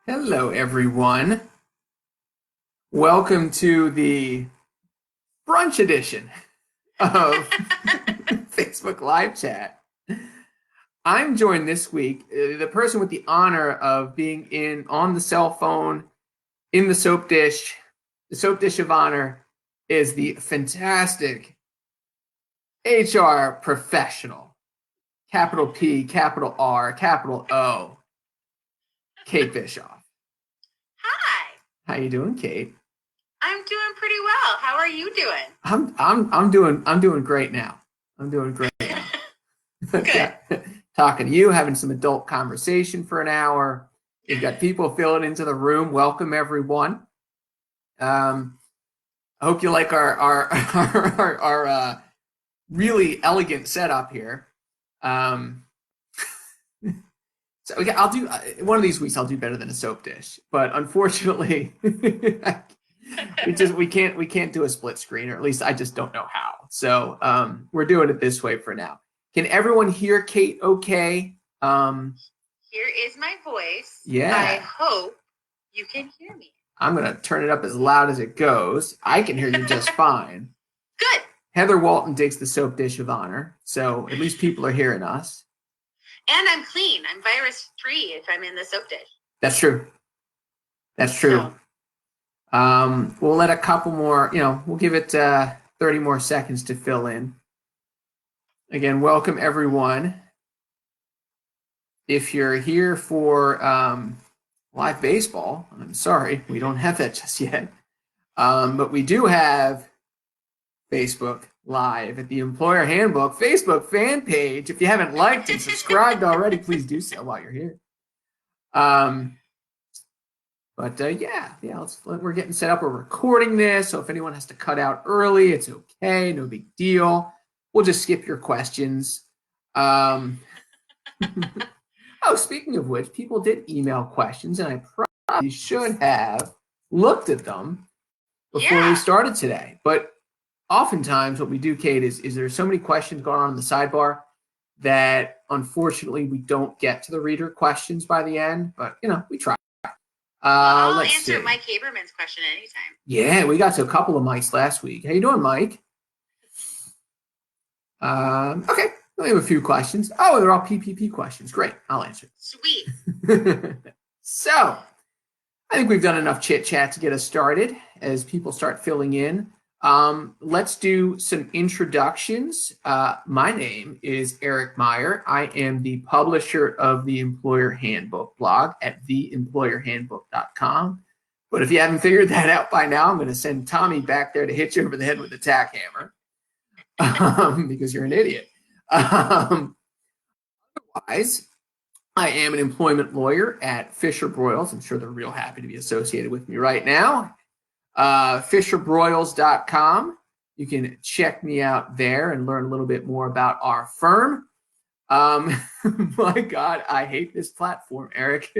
Hello, everyone. Welcome to the brunch edition of Facebook Live Chat. I'm joined this week, the person with the honor of being on the cell phone, in the soap dish. The soap dish of honor is the fantastic HR professional, capital P, capital R, capital O, Kate Bischoff. Hi. How you doing, Kate? I'm doing pretty well. How are you doing? I'm doing great now. I'm doing great now. Good. Talking to you, having some adult conversation for an hour. You've got people filling into the room. Welcome, everyone. I hope you like our really elegant setup here. So I'll do one of these weeks. I'll do better than a soap dish, but unfortunately, we can't do a split screen, or at least I just don't know how. So we're doing it this way for now. Can everyone hear Kate okay? Here is my voice. Yeah. I hope you can hear me. I'm going to turn it up as loud as it goes. I can hear you just fine. Good. Heather Walton digs the soap dish of honor, so at least people are hearing us. And I'm clean. I'm virus-free if I'm in the soap dish. That's true. That's true. So. We'll let a couple more, we'll give it 30 more seconds to fill in. Again, welcome everyone. If you're here for live baseball, I'm sorry, we don't have that just yet. But we do have Facebook Live at the Employer Handbook Facebook fan page. If you haven't liked and subscribed already, please do so while you're here. We're getting set up. We're recording this, so if anyone has to cut out early, it's okay, no big deal. We'll just skip your questions. Speaking of which, people did email questions, and I probably should have looked at them before we started today. But oftentimes what we do, Kate, is there's so many questions going on in the sidebar that unfortunately we don't get to the reader questions by the end, but we try. I'll answer Mike Haberman's question anytime. Yeah, we got to a couple of Mikes last week. How you doing, Mike? Okay, we have a few questions. Oh, they're all PPP questions. Great, I'll answer. Sweet. So, I think we've done enough chit chat to get us started as people start filling in. Let's do some introductions. My name is Eric Meyer. I am the publisher of the Employer Handbook blog at theemployerhandbook.com. But if you haven't figured that out by now, I'm going to send Tommy back there to hit you over the head with a tack hammer because you're an idiot. Otherwise, I am an employment lawyer at Fisher Broyles. I'm sure they're real happy to be associated with me right now. FisherBroyles.com. You can check me out there and learn a little bit more about our firm. My God, I hate this platform, Eric.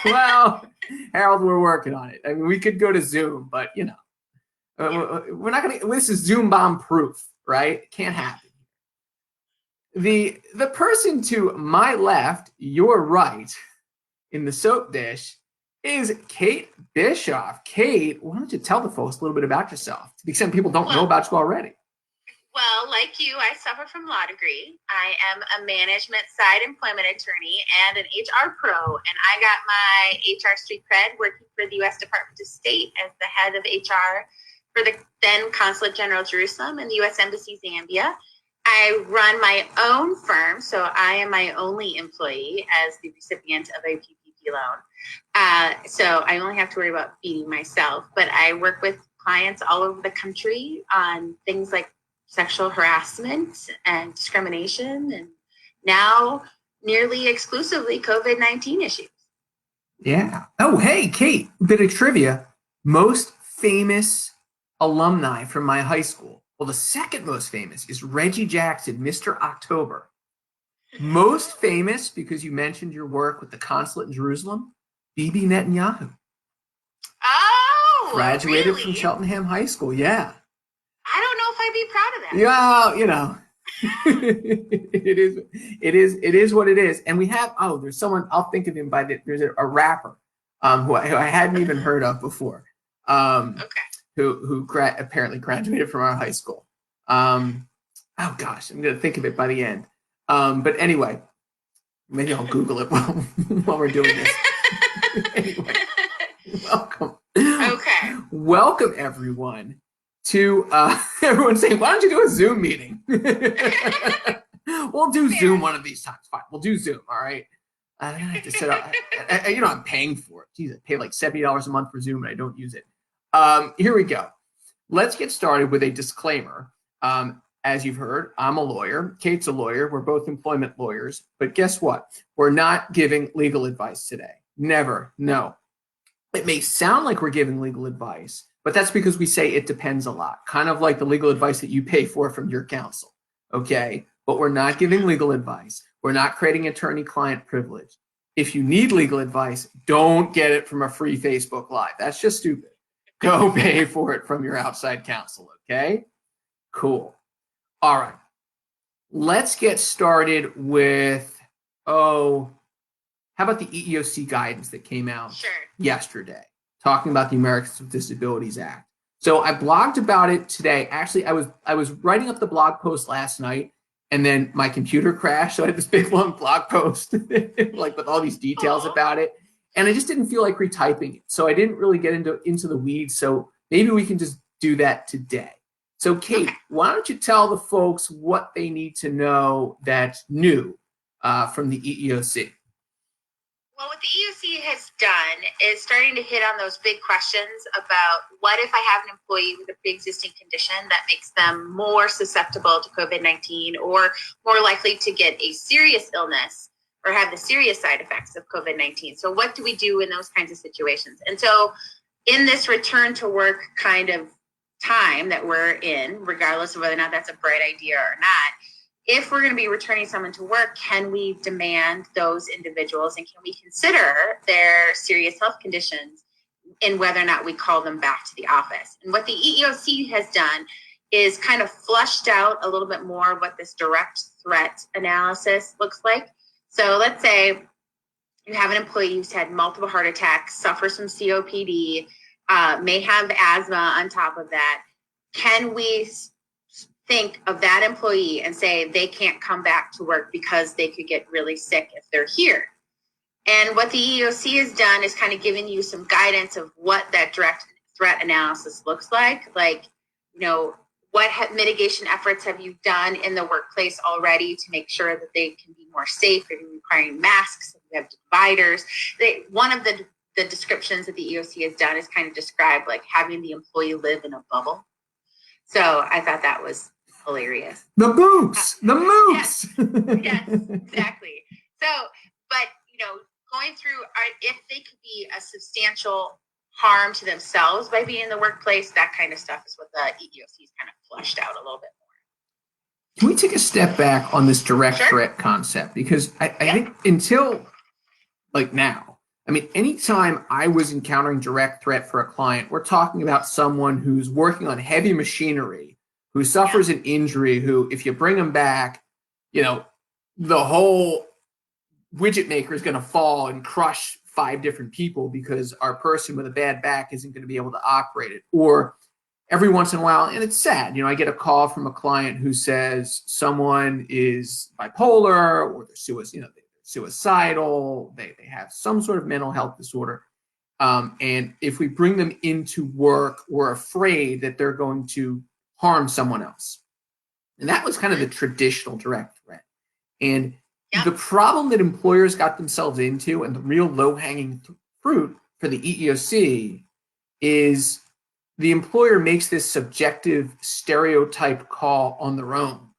Well, Harold, we're working on it. I mean, we could go to Zoom, but we're not going to. This is Zoom bomb proof, right? It can't happen. The person to my left, your right, in the soap dish is Kate Bischoff. Kate, why don't you tell the folks a little bit about yourself, to the extent people don't know about you already? Well, like you, I suffer from law degree. I am a management side employment attorney and an HR pro, and I got my HR street cred working for the U.S. Department of State as the head of HR for the then Consulate General Jerusalem and the U.S. Embassy Zambia. I run my own firm, so I am my only employee as the recipient of a PPP loan. So I only have to worry about feeding myself, but I work with clients all over the country on things like sexual harassment and discrimination, and now nearly exclusively COVID-19 issues. Yeah. Oh, hey, Kate, bit of trivia. Most famous alumni from my high school. Well, the second most famous is Reggie Jackson, Mr. October. Most famous, because you mentioned your work with the consulate in Jerusalem, Bibi Netanyahu. Oh, graduated really? from Cheltenham High School. Yeah. I don't know if I'd be proud of that. It is what it is. And we have, there's someone, I'll think of him there's a rapper. who I hadn't even heard of before, Okay. who apparently graduated from our high school. Oh gosh, I'm going to think of it by the end. But anyway, maybe I'll Google it while we're doing this. Anyway, welcome. Okay. Welcome, everyone, to everyone saying, why don't you do a Zoom meeting? We'll do Zoom one of these times. Fine, we'll do Zoom, all right? I have to set up, I'm paying for it. Jeez, I pay like $70 a month for Zoom and I don't use it. Here we go. Let's get started with a disclaimer. As you've heard, I'm a lawyer. Kate's a lawyer. We're both employment lawyers. But guess what? We're not giving legal advice today. Never. No. It may sound like we're giving legal advice, but that's because we say it depends a lot. Kind of like the legal advice that you pay for from your counsel. Okay? But we're not giving legal advice. We're not creating attorney-client privilege. If you need legal advice, don't get it from a free Facebook Live. That's just stupid. Go pay for it from your outside counsel, okay? Cool. All right. Let's get started with, how about the EEOC guidance that came out yesterday, talking about the Americans with Disabilities Act. So I blogged about it today. Actually, I was writing up the blog post last night, and then my computer crashed. So I had this big long blog post, like with all these details about it. And I just didn't feel like retyping it. So I didn't really get into the weeds. So maybe we can just do that today. So Kate, why don't you tell the folks what they need to know that's new from the EEOC? Well, what the EEOC has done is starting to hit on those big questions about what if I have an employee with a pre-existing condition that makes them more susceptible to COVID-19 or more likely to get a serious illness or have the serious side effects of COVID-19. So what do we do in those kinds of situations? And so in this return to work kind of time that we're in, regardless of whether or not that's a bright idea or not, if we're going to be returning someone to work, can we demand those individuals and can we consider their serious health conditions in whether or not we call them back to the office? And what the EEOC has done is kind of flushed out a little bit more what this direct threat analysis looks like. So let's say you have an employee who's had multiple heart attacks, suffers from COPD, may have asthma on top of that. Can we think of that employee and say they can't come back to work because they could get really sick if they're here? And what the EEOC has done is kind of given you some guidance of what that direct threat analysis looks like. Like, what mitigation efforts have you done in the workplace already to make sure that they can be more safe? Are you requiring masks? You have dividers. One of the descriptions that the EEOC has done is kind of describe like having the employee live in a bubble. So I thought that was hilarious. The mooks, the mooks. Yes, exactly. So, but going through, if they could be a substantial harm to themselves by being in the workplace, that kind of stuff is what the EEOC is kind of flushed out a little bit more. Can we take a step back on this direct threat concept? Because I think until like now, anytime I was encountering direct threat for a client, we're talking about someone who's working on heavy machinery, who suffers an injury, who, if you bring them back, the whole widget maker is going to fall and crush 5 different people because our person with a bad back isn't going to be able to operate it. Or every once in a while, and it's sad, I get a call from a client who says someone is bipolar or they're suicidal, they have some sort of mental health disorder. And if we bring them into work, we're afraid that they're going to harm someone else. And that was kind of the traditional direct threat. And the problem that employers got themselves into and the real low-hanging fruit for the EEOC is the employer makes this subjective stereotype call on their own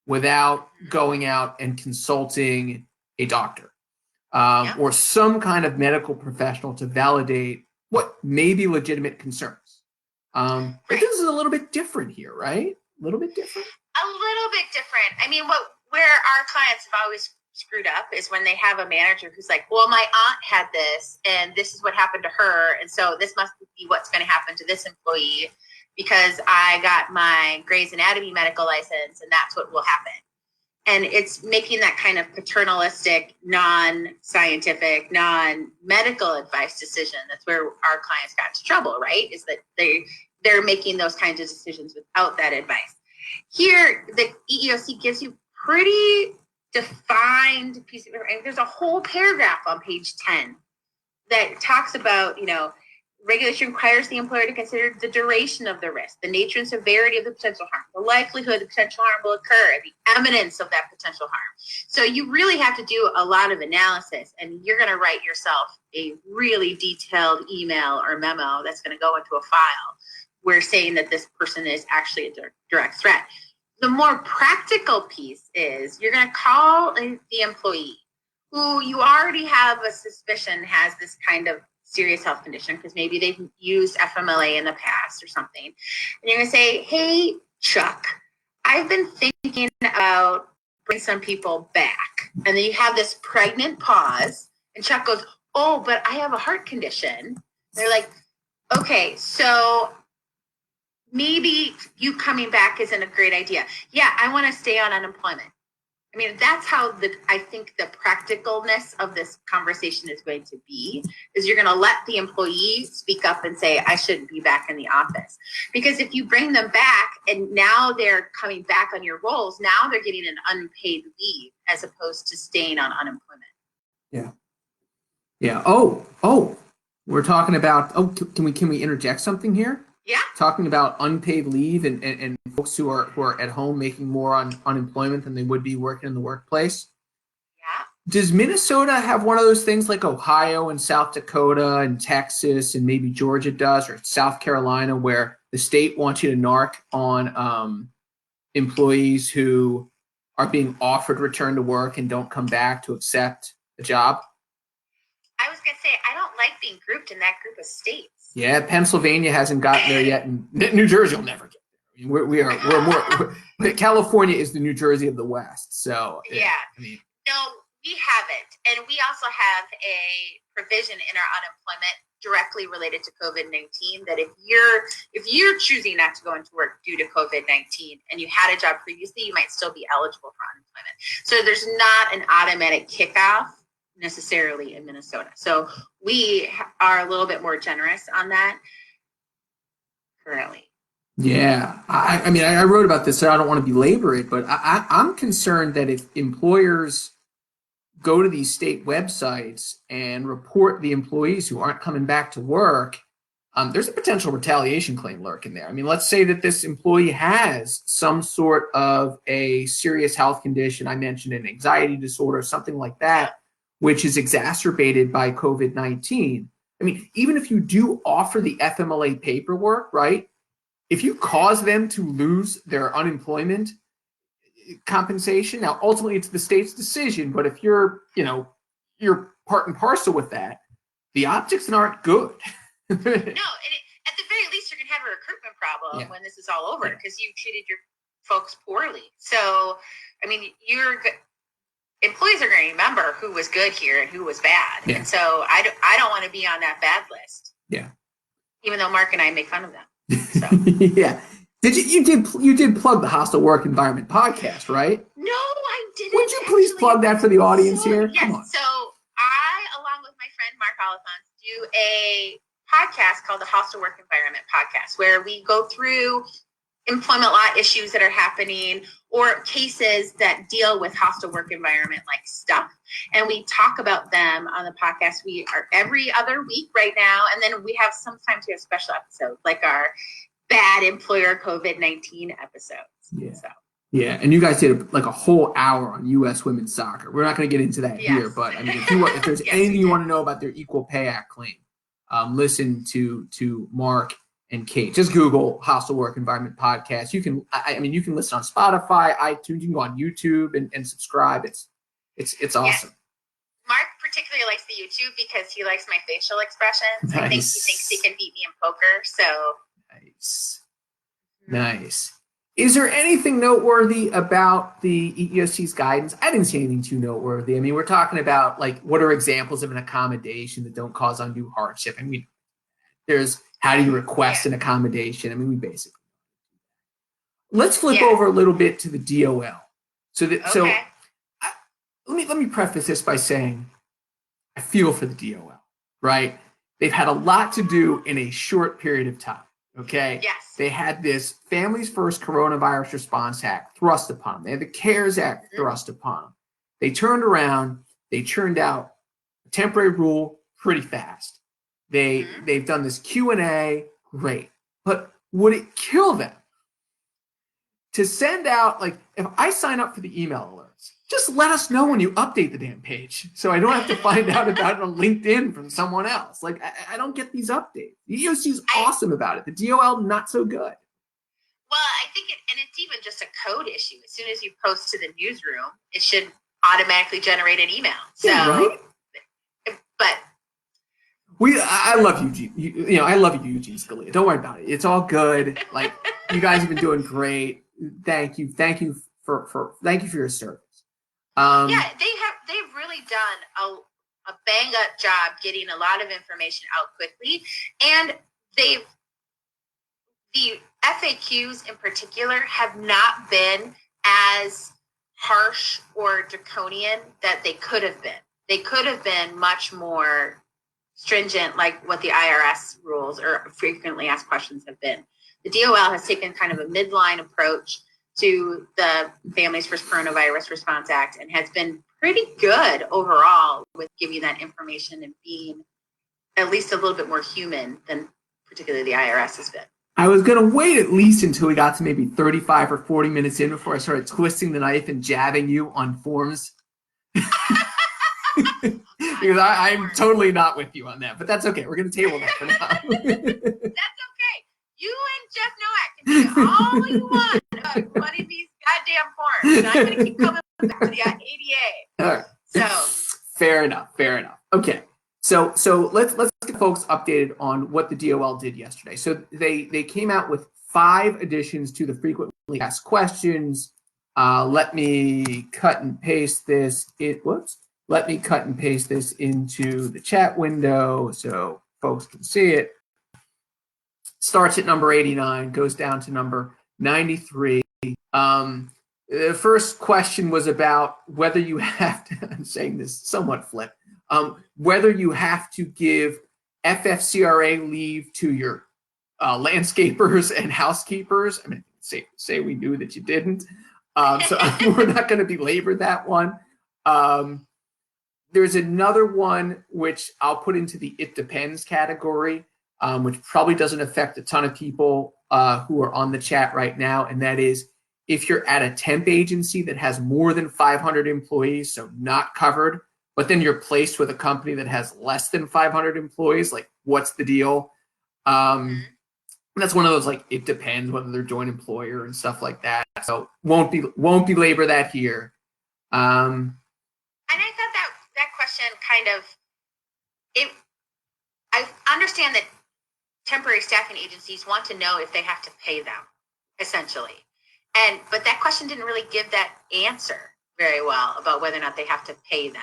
without going out and consulting a doctor or some kind of medical professional to validate what may be legitimate concerns. But this is a little bit different here, right? A little bit different? A little bit different. Where our clients have always screwed up is when they have a manager who's like, well, my aunt had this and this is what happened to her. And so this must be what's going to happen to this employee because I got my Grey's Anatomy medical license and that's what will happen. And it's making that kind of paternalistic, non-scientific, non-medical advice decision. That's where our clients got into trouble, right? Is that they're making those kinds of decisions without that advice. Here, the EEOC gives you pretty defined piece of, and there's a whole paragraph on page 10 that talks about, regulation requires the employer to consider the duration of the risk, the nature and severity of the potential harm, the likelihood the potential harm will occur, the eminence of that potential harm. So you really have to do a lot of analysis, and you're going to write yourself a really detailed email or memo that's going to go into a file where saying that this person is actually a direct threat. The more practical piece is you're going to call the employee who you already have a suspicion has this kind of serious health condition because maybe they've used FMLA in the past or something. And you're going to say, hey, Chuck, I've been thinking about bringing some people back. And then you have this pregnant pause, and Chuck goes, oh, but I have a heart condition. They're like, okay, so maybe you coming back isn't a great idea. Yeah, I want to stay on unemployment. I mean, that's how I think the practicalness of this conversation is going to be, is you're going to let the employee speak up and say, I shouldn't be back in the office. Because if you bring them back and now they're coming back on your roles, now they're getting an unpaid leave as opposed to staying on unemployment. Yeah. Yeah. Oh, we're talking about, can we interject something here? Yeah. Talking about unpaid leave and folks who are at home making more on unemployment than they would be working in the workplace. Yeah. Does Minnesota have one of those things like Ohio and South Dakota and Texas and maybe Georgia does, or South Carolina, where the state wants you to narc on employees who are being offered return to work and don't come back to accept a job? I was going to say, I don't like being grouped in that group of states. Yeah, Pennsylvania hasn't gotten there yet, and New Jersey will never get there. I mean, we're California is the New Jersey of the West. So yeah, I mean, no, we haven't, and we also have a provision in our unemployment directly related to COVID-19 that if you're choosing not to go into work due to COVID-19 and you had a job previously, you might still be eligible for unemployment. So there's not an automatic kickoff necessarily in Minnesota. So we are a little bit more generous on that currently. Yeah. I mean, I wrote about this, so I don't want to belabor it, but I'm concerned that if employers go to these state websites and report the employees who aren't coming back to work, there's a potential retaliation claim lurking there. I mean, let's say that this employee has some sort of a serious health condition. I mentioned an anxiety disorder, something like that, which is exacerbated by COVID-19. I mean, even if you do offer the FMLA paperwork, right? If you cause them to lose their unemployment compensation, now ultimately it's the state's decision, but if you're part and parcel with that, the optics aren't good. No, and at the very least, you're going to have a recruitment problem when this is all over because you treated your folks poorly. So, I mean, employees are going to remember who was good here and who was bad. Yeah. And so I don't want to be on that bad list. Yeah. Even though Mark and I make fun of them. So. Yeah. You did plug the Hostile Work Environment podcast, right? No, I didn't. Would you please plug that for the audience here? Yes. Come on. So I, along with my friend Mark Oliphant, do a podcast called the Hostile Work Environment Podcast, where we go through employment law issues that are happening or cases that deal with hostile work environment like stuff. And we talk about them on the podcast. We are every other week right now. And then sometimes we have special episodes like our bad employer COVID-19 episodes. Yeah. So. Yeah. And you guys did like a whole hour on U.S. women's soccer. We're not going to get into that here, but I mean, if there's anything you want to know about their Equal Pay Act claim, listen to Mark and Kate. Just Google Hostile Work Environment Podcast. You can listen on Spotify, iTunes. You can go on YouTube and subscribe. It's awesome. Yeah. Mark particularly likes the YouTube because he likes my facial expressions. Nice. I think he thinks he can beat me in poker. So nice. Is there anything noteworthy about the EEOC's guidance? I didn't see anything too noteworthy. I mean, we're talking about like what are examples of an accommodation that don't cause undue hardship. I mean, there's how do you request an accommodation? I mean, we basically. Let's flip over a little bit to the DOL. So that let me preface this by saying I feel for the DOL, right? They've had a lot to do in a short period of time. Okay. Yes. They had this Families First Coronavirus Response Act thrust upon them. They had the CARES Act thrust upon them. They turned around, they churned out a temporary rule pretty fast. They've done this Q&A, great. But would it kill them to send out, like, if I sign up for the email alerts, just let us know when you update the damn page so I don't have to find out about it on LinkedIn from someone else. Like, I don't get these updates. The EEOC is awesome about it. The DOL, not so good. Well, I think it's even just a code issue. As soon as you post to the newsroom, it should automatically generate an email. So, yeah, right? But I love Eugene. I love you, Eugene Scalia. Don't worry about it. It's all good. Like, you guys have been doing great. Thank you for your service. They've really done a bang up job getting a lot of information out quickly, and the FAQs in particular have not been as harsh or draconian that they could have been. They could have been much more stringent, like what the IRS rules or frequently asked questions have been. The DOL has taken kind of a midline approach to the Families First Coronavirus Response Act and has been pretty good overall with giving that information and being at least a little bit more human than particularly the IRS has been. I was going to wait at least until we got to maybe 35 or 40 minutes in before I started twisting the knife and jabbing you on forms. Because I'm totally not with you on that, but that's okay. We're going to table that for now. That's okay. You and Jeff Nowak can do all you want about running these goddamn forms. And I'm going to keep coming back to the ADA. All right. So fair enough. Okay. So let's get folks updated on what the DOL did yesterday. So they came out with 5 additions to the frequently asked questions. Let me cut and paste this. Let me cut and paste this into the chat window so folks can see it. Starts at number 89, goes down to number 93. The first question was about whether you have to, I'm saying this somewhat flip, whether you have to give FFCRA leave to your landscapers and housekeepers. I mean, say we knew that you didn't. So we're not going to belabor that one. There's another one which I'll put into the it depends category, which probably doesn't affect a ton of people who are on the chat right now, and that is if you're at a temp agency that has more than 500 employees, so not covered, but then you're placed with a company that has less than 500 employees, like what's the deal? That's one of those, like, it depends whether they're joint employer and stuff like that. So won't belabor that here. And I thought that question kind of, I understand that temporary staffing agencies want to know if they have to pay them, essentially. But that question didn't really give that answer very well about whether or not they have to pay them.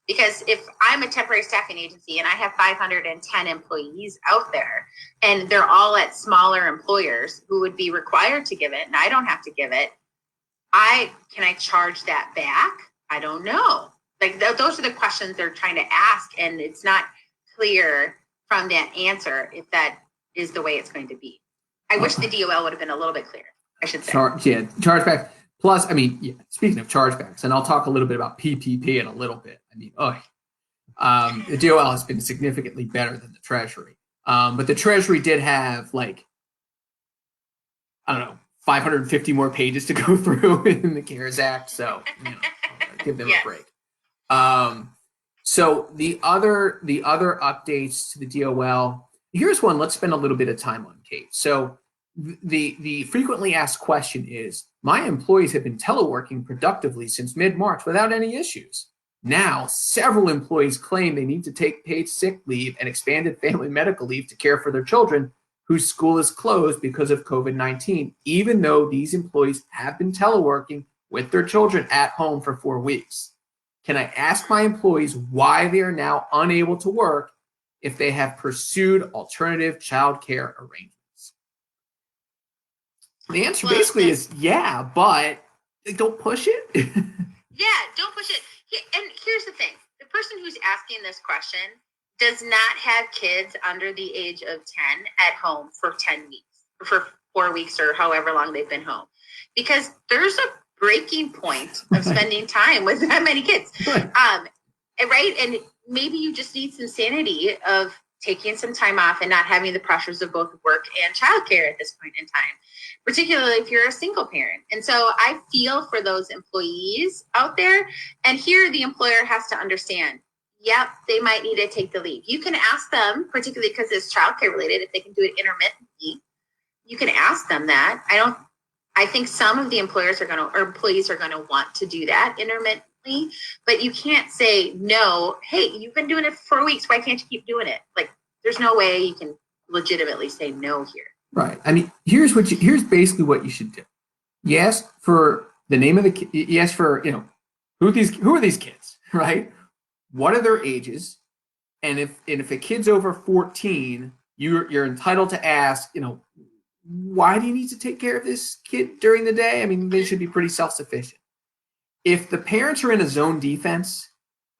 Because if I'm a temporary staffing agency and I have 510 employees out there and they're all at smaller employers who would be required to give it and I don't have to give it, can I charge that back? I don't know. Like those are the questions they're trying to ask, and it's not clear from that answer if that is the way it's going to be. I wish the DOL would have been a little bit clearer, I should say. Chargeback. Plus, I mean, speaking of chargebacks, and I'll talk a little bit about PPP in a little bit. I mean, the DOL has been significantly better than the Treasury. But the Treasury did have, like, I don't know, 550 more pages to go through in the CARES Act. So, give them a break. So the other updates to the DOL, here's one let's spend a little bit of time on, Kate. So the frequently asked question is, my employees have been teleworking productively since mid-March without any issues. Now, several employees claim they need to take paid sick leave and expanded family medical leave to care for their children whose school is closed because of COVID-19, even though these employees have been teleworking with their children at home for 4 weeks. Can I ask my employees why they are now unable to work if they have pursued alternative child care arrangements? The answer basically is yeah, but don't push it. Yeah, don't push it. And here's the thing. The person who's asking this question does not have kids under the age of 10 at home for 10 weeks, for 4 weeks, or however long they've been home. Because there's a breaking point of spending time with that many kids. Right? And maybe you just need some sanity of taking some time off and not having the pressures of both work and childcare at this point in time, particularly if you're a single parent. And so I feel for those employees out there. And here the employer has to understand, yep, they might need to take the leave. You can ask them, particularly because it's childcare related, if they can do it intermittently. You can ask them that. I think some of the employees are going to want to do that intermittently, but you can't say no. Hey, you've been doing it for 4 weeks. Why can't you keep doing it? Like, there's no way you can legitimately say no here. Right. I mean, here's basically what you should do. You ask for the name of the kid. You ask for, who are these kids, right? What are their ages? And if a kid's over 14, you're entitled to ask, why do you need to take care of this kid during the day? I mean, they should be pretty self-sufficient. If the parents are in a zone defense,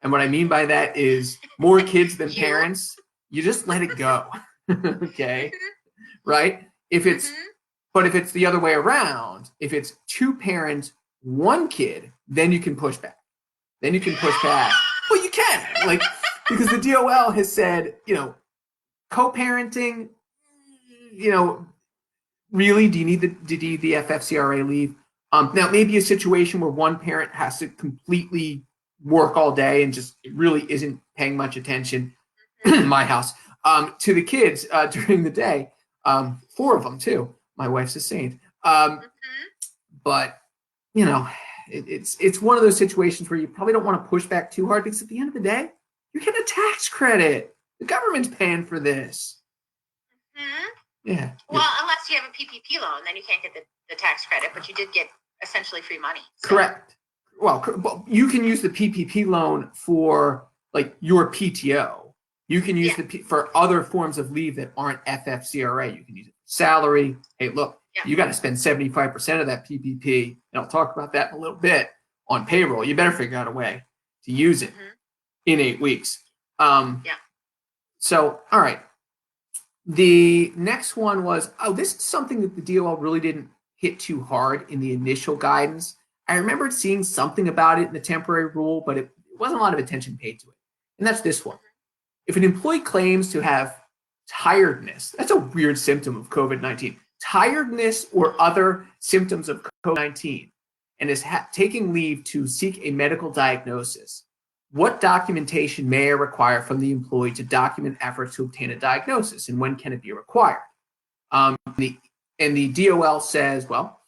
and what I mean by that is more kids than parents, you just let it go. Okay? Right? But if it's the other way around, if it's 2 parents, 1 kid, then you can push back. Well, you can, because the DOL has said, co-parenting, really, do you need the FFCRA leave? Now, maybe a situation where one parent has to completely work all day and just really isn't paying much attention, in my house, to the kids during the day. 4 of them, too. My wife's a saint. But, it's one of those situations where you probably don't want to push back too hard, because at the end of the day, you get a tax credit. The government's paying for this. Yeah. Well, unless you have a PPP loan, then you can't get the tax credit, but you did get essentially free money. So. Correct. Well, you can use the PPP loan for your PTO. You can use for other forms of leave that aren't FFCRA. You can use it for salary. Hey, look, you got to spend 75% of that PPP, and I'll talk about that in a little bit, on payroll. You better figure out a way to use it in 8 weeks. So, all right. The next one was, this is something that the DOL really didn't hit too hard in the initial guidance. I remembered seeing something about it in the temporary rule, but it wasn't a lot of attention paid to it. And that's this one. If an employee claims to have tiredness, that's a weird symptom of COVID-19, tiredness or other symptoms of COVID-19, and is taking leave to seek a medical diagnosis, what documentation may I require from the employee to document efforts to obtain a diagnosis, and when can it be required? And the DOL says, well,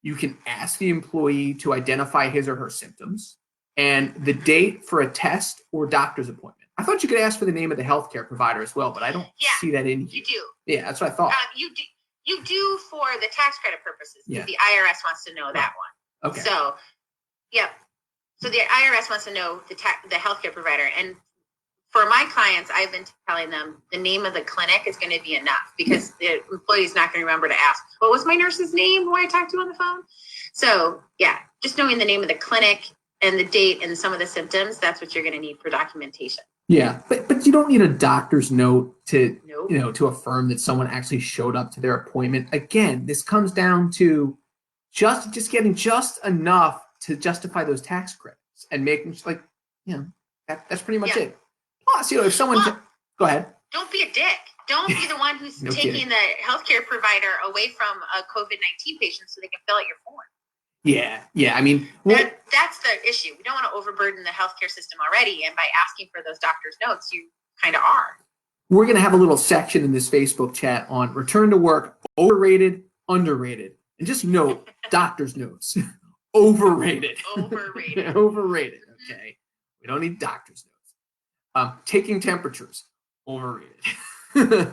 you can ask the employee to identify his or her symptoms and the date for a test or doctor's appointment. I thought you could ask for the name of the healthcare provider as well, but I don't see that in here. You do. Yeah, that's what I thought. You do for the tax credit purposes. Yeah. The IRS wants to know that one. Okay. So, yep. So the IRS wants to know the healthcare provider. And for my clients, I've been telling them the name of the clinic is going to be enough, because the employee is not going to remember to ask, what was my nurse's name who I talked to on the phone? So just knowing the name of the clinic and the date and some of the symptoms, that's what you're going to need for documentation. Yeah, but you don't need a doctor's note to to affirm that someone actually showed up to their appointment. Again, this comes down to just getting just enough to justify those tax credits and making that's pretty much it. Plus, if someone go ahead. Don't be a dick. Don't be the one who's taking the healthcare provider away from a COVID-19 patient so they can fill out your form. Yeah. I mean, that's the issue. We don't want to overburden the healthcare system already, and by asking for those doctor's notes, you kind of are. We're going to have a little section in this Facebook chat on return to work, overrated, underrated, and just note doctor's notes. Overrated. Overrated. Okay. We don't need doctor's notes. Taking temperatures. Overrated. Overrated.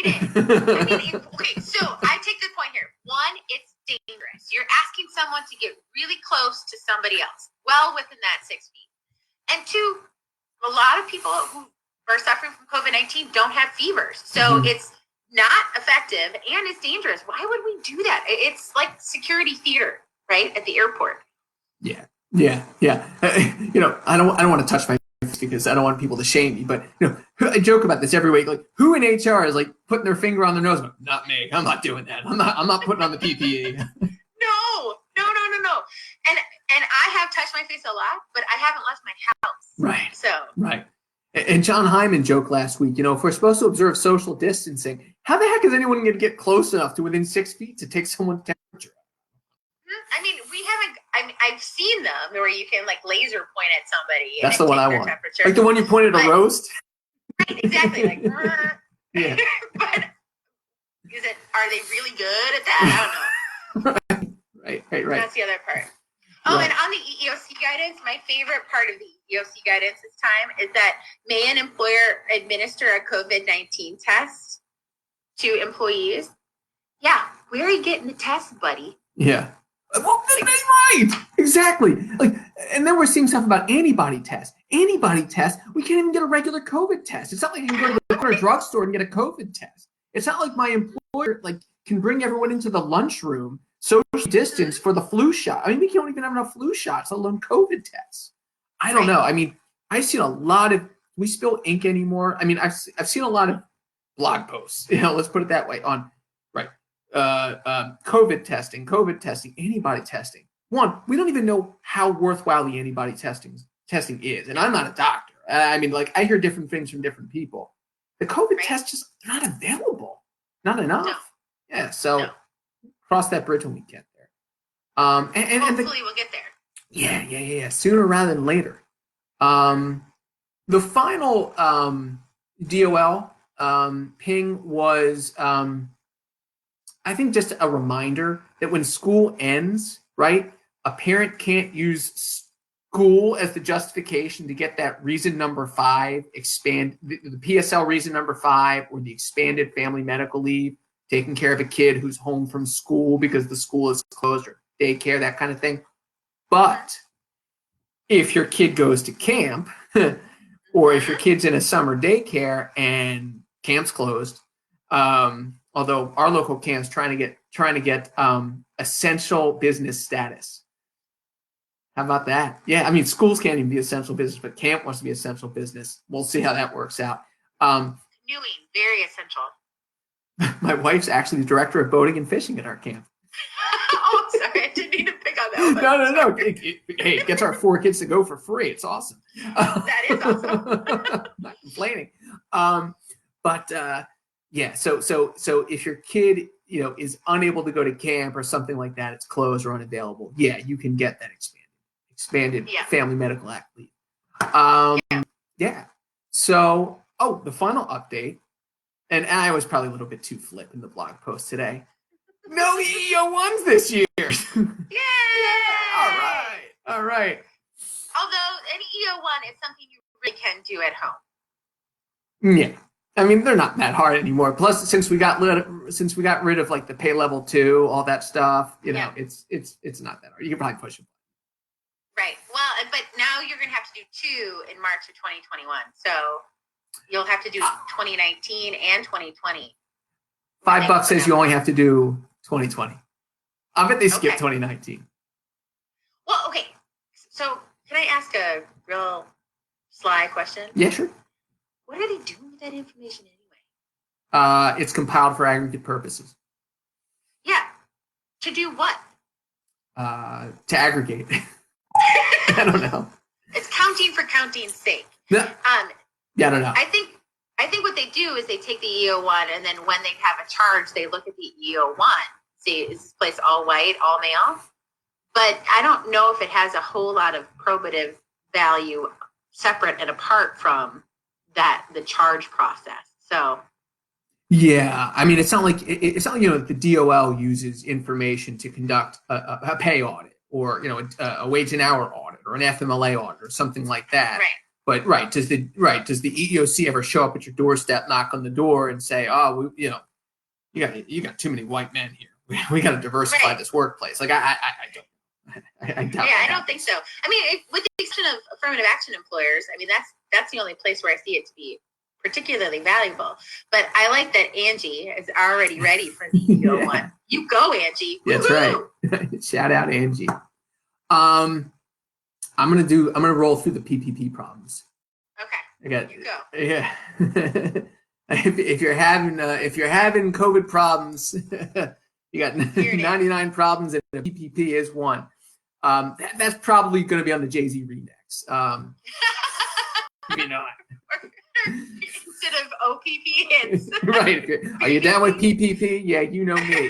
I mean, so I take the point here. One, it's dangerous. You're asking someone to get really close to somebody else, well within that 6 feet. And 2, a lot of people who are suffering from COVID-19 don't have fevers. So it's not effective and it's dangerous. Why would we do that? It's like security theater, right? At the airport. Yeah. I don't want to touch my face because I don't want people to shame me, but I joke about this every week. Like, who in HR is like putting their finger on their nose? But not me. I'm not doing that. I'm not putting on the PPE. No. And I have touched my face a lot, but I haven't left my house. Right. So. Right. And John Hyman joked last week, if we're supposed to observe social distancing, how the heck is anyone going to get close enough to within 6 feet to take someone's temperature? I mean, we haven't. I've seen them where you can like laser point at somebody. That's the one I want. Temperature. Like the one you pointed at a roast. Right, exactly. Like, yeah. But are they really good at that? I don't know. Right. That's the other part. Oh, right. And on the EEOC guidance, my favorite part of the EEOC guidance this time is that may an employer administer a COVID-19 test to employees? Yeah, where are you getting the test, buddy? Yeah. Well, that's right. Exactly. Like, and then we're seeing stuff about antibody tests. Antibody tests. We can't even get a regular COVID test. It's not like you can go to the corner drugstore and get a COVID test. It's not like my employer can bring everyone into the lunchroom, social distance for the flu shot. I mean, we can't even have enough flu shots, let alone COVID tests. I don't know. I mean, I've seen a lot of. We spill ink anymore? I mean, I've seen a lot of blog posts. Let's put it that way on. COVID testing, antibody testing. One, we don't even know how worthwhile the antibody testing is. And I'm not a doctor. I mean, I hear different things from different people. The COVID tests they're not available. Not enough. No. Yeah, so cross that bridge when we get there. And hopefully we'll get there. Yeah. Sooner rather than later. The final DOL ping was I think just a reminder that when school ends, right, a parent can't use school as the justification to get that reason number 5, the PSL reason number 5, or the expanded family medical leave, taking care of a kid who's home from school because the school is closed, or daycare, that kind of thing. But if your kid goes to camp, or if your kid's in a summer daycare and camp's closed, although our local camp's trying to get essential business status. How about that? Yeah, I mean, schools can't even be essential business, but camp wants to be essential business. We'll see how that works out. Canoeing, very essential. My wife's actually the director of boating and fishing at our camp. Oh, sorry, I didn't need to pick on that one. No. Hey, it gets our 4 kids to go for free. It's awesome. That is awesome. Not complaining. Yeah, so if your kid, is unable to go to camp or something like that, it's closed or unavailable. Yeah, you can get that expanded Family Medical Act leave. Yeah. So, the final update, and I was probably a little bit too flip in the blog post today. No EEO1s this year. Yay! All right. Although an EEO1 is something you really can do at home. Yeah. I mean, they're not that hard anymore. Plus, since we got rid of the pay level 2, all that stuff, it's not that hard. You can probably push it. Right. Well, but now you're going to have to do 2 in March of 2021. So you'll have to do 2019 and 2020. $5 says you only have to do 2020. I bet they skipped 2019. Well, okay. So can I ask a real sly question? Yeah, sure. What are they doing with that information anyway? It's compiled for aggregate purposes. Yeah. To do what? To aggregate. I don't know. It's counting for counting's sake. Yeah, I don't know. I think what they do is they take the EO1, and then when they have a charge, they look at the EO1. See, is this place all white, all male? But I don't know if it has a whole lot of probative value separate and apart from the charge process. So yeah, I mean, it's not like the DOL uses information to conduct a pay audit, or a wage and hour audit, or an FMLA audit, or something like that. Right. But does the EEOC ever show up at your doorstep, knock on the door, and say, "Oh, you got too many white men here. We got to diversify this workplace." Like I don't. I doubt. Yeah, I don't think so. I mean, with the exception of affirmative action employers, I mean that's the only place where I see it to be particularly valuable. But I like that Angie is already ready for the EEO one. You go, Angie. That's Woo-hoo! right. Shout out Angie. I'm gonna roll through the PPP problems. Okay. You go. Yeah. if you're having COVID problems, you got 99 problems, and the PPP is one. That's probably going to be on the Jay-Z remix. Maybe not. Instead of OPP hits. Right. Are you down with PPP? Yeah, you know me.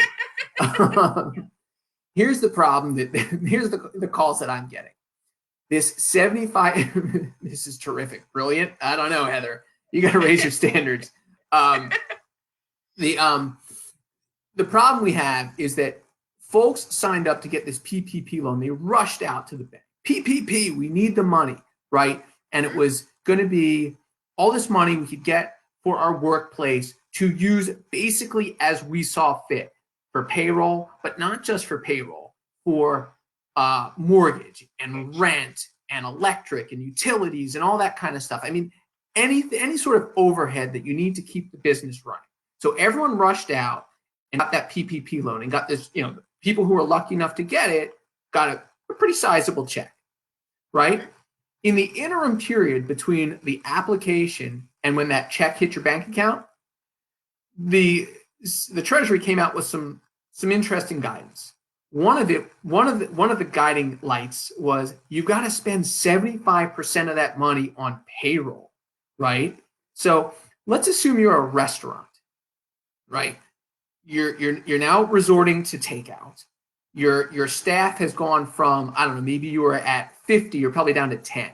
Here's the problem here's the calls that I'm getting. This 75, this is terrific, brilliant. I don't know, Heather. You got to raise your standards. The problem we have is that folks signed up to get this PPP loan. They rushed out to the bank. PPP, we need the money, right? And it was going to be all this money we could get for our workplace to use basically as we saw fit for payroll, but not just for payroll, for mortgage and rent and electric and utilities and all that kind of stuff. I mean, any sort of overhead that you need to keep the business running. So everyone rushed out and got that PPP loan and got this, people who were lucky enough to get it got a pretty sizable check, right? In the interim period between the application and when that check hit your bank account, the Treasury came out with some interesting guidance. One of the guiding lights was you got to spend 75% of that money on payroll, right? So let's assume you're a restaurant, right? You're now resorting to takeout. Your staff has gone from, I don't know, maybe you were at 50, you're probably down to 10.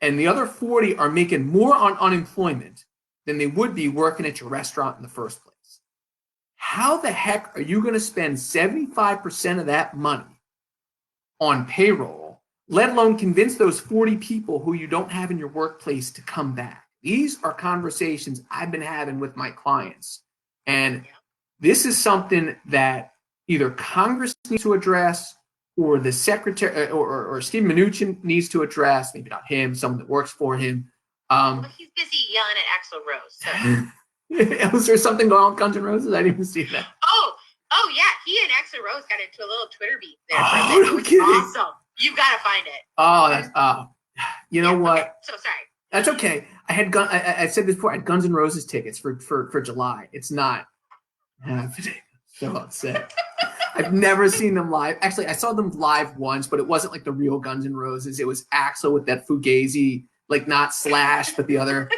And the other 40 are making more on unemployment than they would be working at your restaurant in the first place. How the heck are you going to spend 75% of that money on payroll, let alone convince those 40 people who you don't have in your workplace to come back? These are conversations I've been having with my clients. And this is something that either Congress needs to address or the secretary or Steve Mnuchin needs to address, maybe not him, someone that works for him. Well, he's busy yelling at Axl Rose. So. Was there something going on with Guns N' Roses? I didn't even see that. Oh yeah, he and Axl Rose got into a little Twitter beef there. Oh, no kidding. Awesome. You got to find it. Oh, that's you know what? Okay. So sorry. That's okay. I said this before. I had Guns N' Roses tickets for July. It's not happening. So upset. I've never seen them live. Actually, I saw them live once, but it wasn't like the real Guns N' Roses. It was Axl with that Fugazi, like not Slash, but the other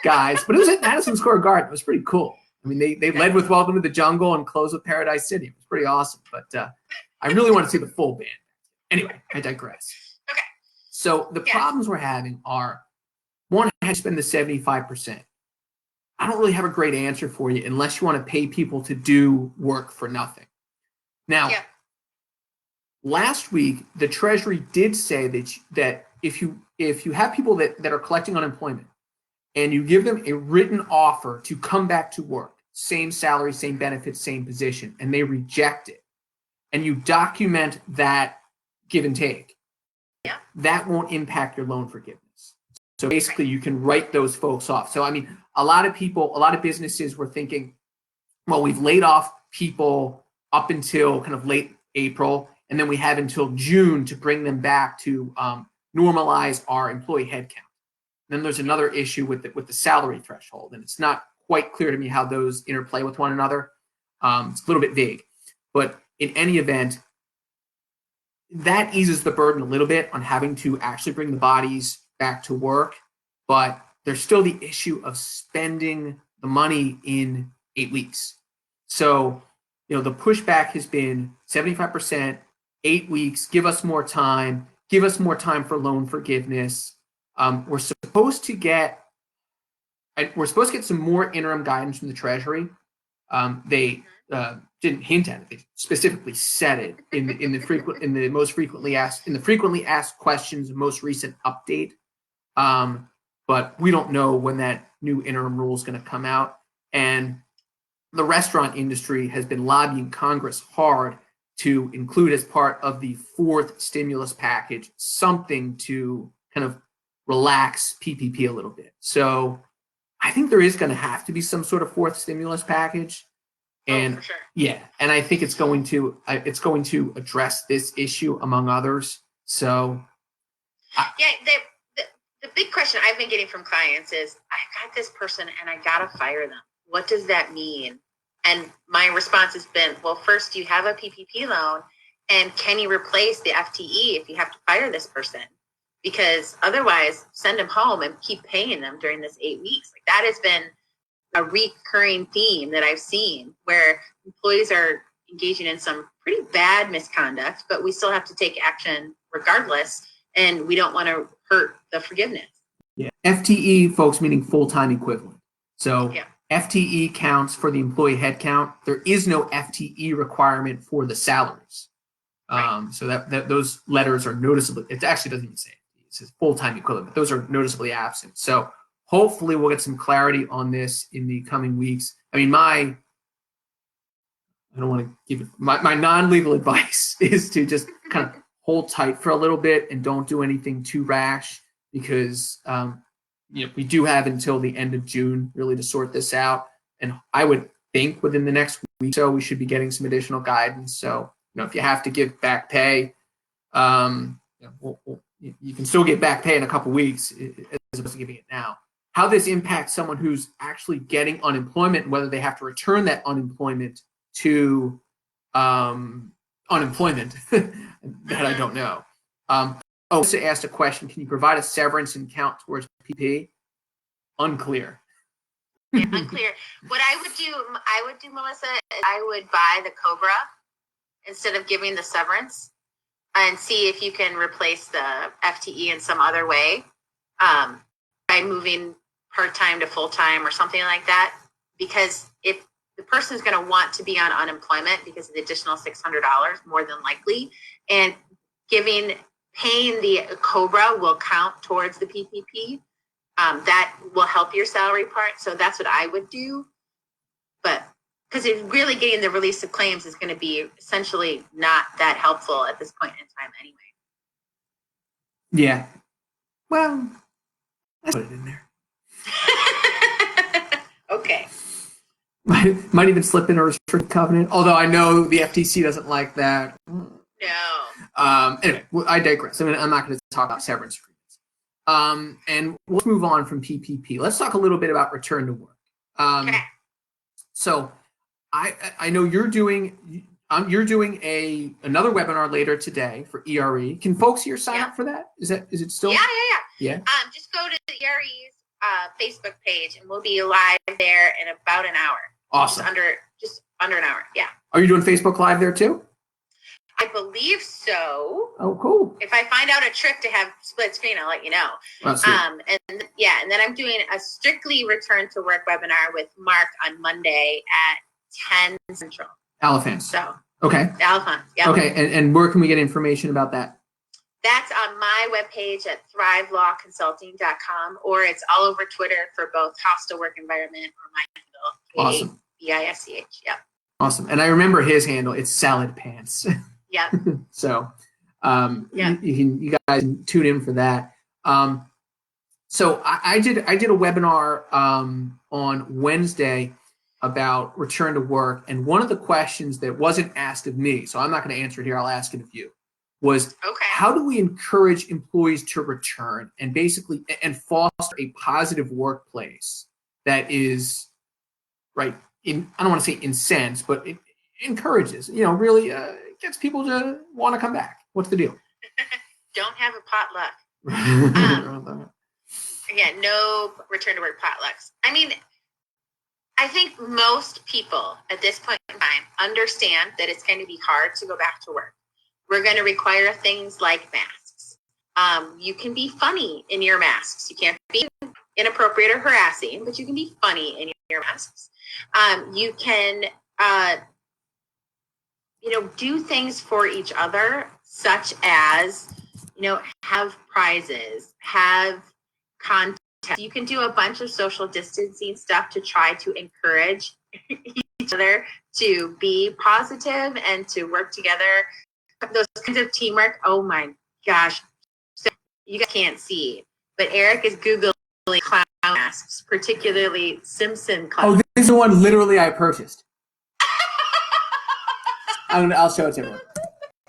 guys. But it was at Madison Square Garden. It was pretty cool. I mean, they led with Welcome to the Jungle and closed with Paradise City. It was pretty awesome. But I really want to see the full band. Anyway, I digress. Okay. So the problems we're having are, one, how to spend the 75%. I don't really have a great answer for you unless you want to pay people to do work for nothing. Now, last week, the Treasury did say that if you have people that are collecting unemployment and you give them a written offer to come back to work, same salary, same benefits, same position, and they reject it, and you document that give and take, that won't impact your loan forgiveness. So basically, you can write those folks off. So, I mean, a lot of businesses were thinking, well, we've laid off people up until kind of late April, and then we have until June to bring them back to normalize our employee headcount. Then there's another issue with the salary threshold, and it's not quite clear to me how those interplay with one another. It's a little bit vague, but in any event, that eases the burden a little bit on having to actually bring the bodies back to work, but there's still the issue of spending the money in 8 weeks. So, the pushback has been 75%, 8 weeks, give us more time for loan forgiveness. We're supposed to get some more interim guidance from the Treasury. They didn't hint at it; they specifically said it in the frequently asked questions, most recent update. But we don't know when that new interim rule is going to come out. And the restaurant industry has been lobbying Congress hard to include as part of the fourth stimulus package something to kind of relax PPP a little bit. So I think there is going to have to be some sort of fourth stimulus package. And for sure. yeah, and I think it's going to address this issue among others. So the big question I've been getting from clients is, I got this person and I gotta fire them. What does that mean? And my response has been, well, first, do you have a PPP loan, and can you replace the FTE if you have to fire this person? Because otherwise, send them home and keep paying them during this 8 weeks. Like, that has been a recurring theme that I've seen, where employees are engaging in some pretty bad misconduct, but we still have to take action regardless, and we don't want to hurt the forgiveness. Yeah, FTE, folks, meaning full-time equivalent. So yeah. FTE counts for the employee head count. There is no FTE requirement for the salaries. Right. So that those letters are noticeably, it actually doesn't even say FTE, it says full-time equivalent, but those are noticeably absent. So hopefully we'll get some clarity on this in the coming weeks. I mean, I don't want to give it, my non-legal advice is to just kind of hold tight for a little bit and don't do anything too rash, because we do have until the end of June really to sort this out. And I would think within the next week or so we should be getting some additional guidance. So, if you have to give back pay, you can still get back pay in a couple weeks as opposed to giving it now. How this impacts someone who's actually getting unemployment, and whether they have to return that unemployment to unemployment, that I don't know. Also asked a question, can you provide a severance and count towards PP? Unclear. Yeah, unclear. What I would do, Melissa, is I would buy the COBRA instead of giving the severance, and see if you can replace the FTE in some other way, by moving part-time to full-time or something like that. Because if the person is going to want to be on unemployment because of the additional $600, more than likely, and paying the COBRA will count towards the PPP. That will help your salary part. So that's what I would do. But because really getting the release of claims is going to be essentially not that helpful at this point in time anyway. Yeah. Well, let's put it in there. Okay. Might even slip in a restricted covenant, although I know the FTC doesn't like that. No. Anyway, I digress. I'm not going to talk about severance agreements. And let's move on from PPP. Let's talk a little bit about return to work. Okay. So I know you're doing another webinar later today for ERE. Can folks here sign up for that? Is it still? Yeah. Just go to the ERE's Facebook page, and we'll be live there in about an hour. Awesome. Just under an hour. Yeah. Are you doing Facebook Live there too? I believe so. Oh, cool. If I find out a trick to have split screen, I'll let you know. Oh, and then I'm doing a strictly return to work webinar with Mark on Monday at 10 Central. Alifans. So. Okay. Alifans. Yep. Okay. And where can we get information about that? That's on my webpage at thrivelawconsulting.com, or it's all over Twitter for both hostile work environment or my handle. Awesome. BISCH. Yep. Awesome. And I remember his handle. It's Salad Pants. Yep. So you guys can tune in for that. So I did a webinar on Wednesday about return to work, and one of the questions that wasn't asked of me, so I'm not going to answer it here, I'll ask it of you, was how do we encourage employees to return and basically and foster a positive workplace that is right in, I don't want to say incensed, but it encourages, really gets people to want to come back. What's the deal? Don't have a potluck. Yeah, no return to work potlucks. I mean, I think most people at this point in time understand that it's going to be hard to go back to work. We're going to require things like masks. You can be funny in your masks. You can't be inappropriate or harassing, but you can be funny in your masks. You can, do things for each other, such as, have prizes, have content. You can do a bunch of social distancing stuff to try to encourage each other to be positive and to work together. Those kinds of teamwork, oh my gosh. So you guys can't see, but Eric is Googling clown masks, particularly Simpson Oh, cloth. this is the one literally I purchased. I'll show it to everyone.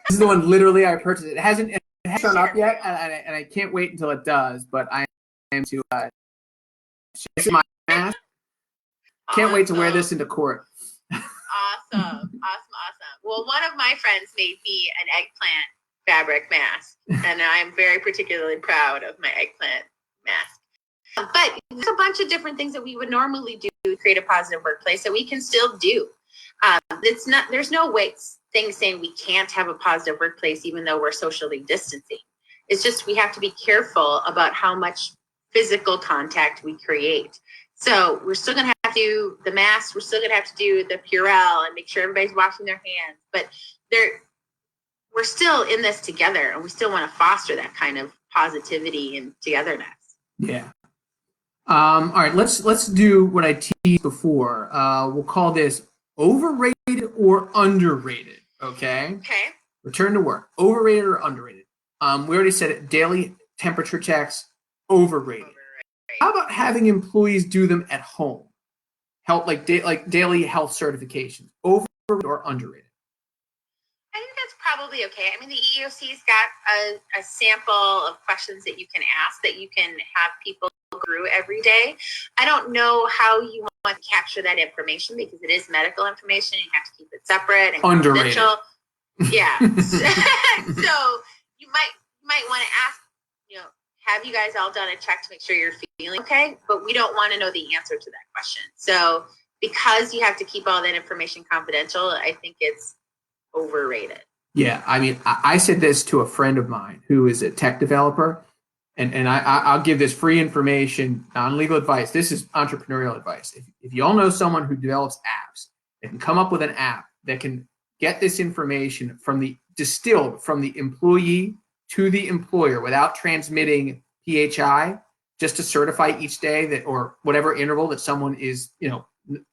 This is the one literally I purchased. It hasn't shown up yet, and I can't wait until it does. But I am to. This is my mask. Can't wait to wear this into court. Awesome. Well, one of my friends made me an eggplant fabric mask, and I'm very particularly proud of my eggplant mask. But there's a bunch of different things that we would normally do to create a positive workplace that we can still do. There's no thing saying we can't have a positive workplace even though we're socially distancing. It's just we have to be careful about how much physical contact we create. So we're still going to have to do the masks. We're still going to have to do the Purell and make sure everybody's washing their hands. But we're still in this together, and we still want to foster that kind of positivity and togetherness. Yeah. All right. Let's do what I teased before. We'll call this overrated or underrated. Okay. Okay. Return to work. Overrated or underrated? We already said it. Daily temperature checks. Overrated. How about having employees do them at home? Like daily health certifications. Overrated or underrated? I think that's probably okay. I mean, the EEOC's got a sample of questions that you can ask that you can have people go through every day. I don't know how you want to capture that information because it is medical information. You have to keep it separate and confidential. Yeah. So you might want to ask, have you guys all done a check to make sure you're feeling okay? But we don't want to know the answer to that question. So because you have to keep all that information confidential, I think it's overrated. Yeah, I mean, I said this to a friend of mine who is a tech developer, and I'll give this free information, non-legal advice. This is entrepreneurial advice. If you all know someone who develops apps that can come up with an app that can get this information distilled from the employee to the employer without transmitting PHI, just to certify each day that, or whatever interval that someone is,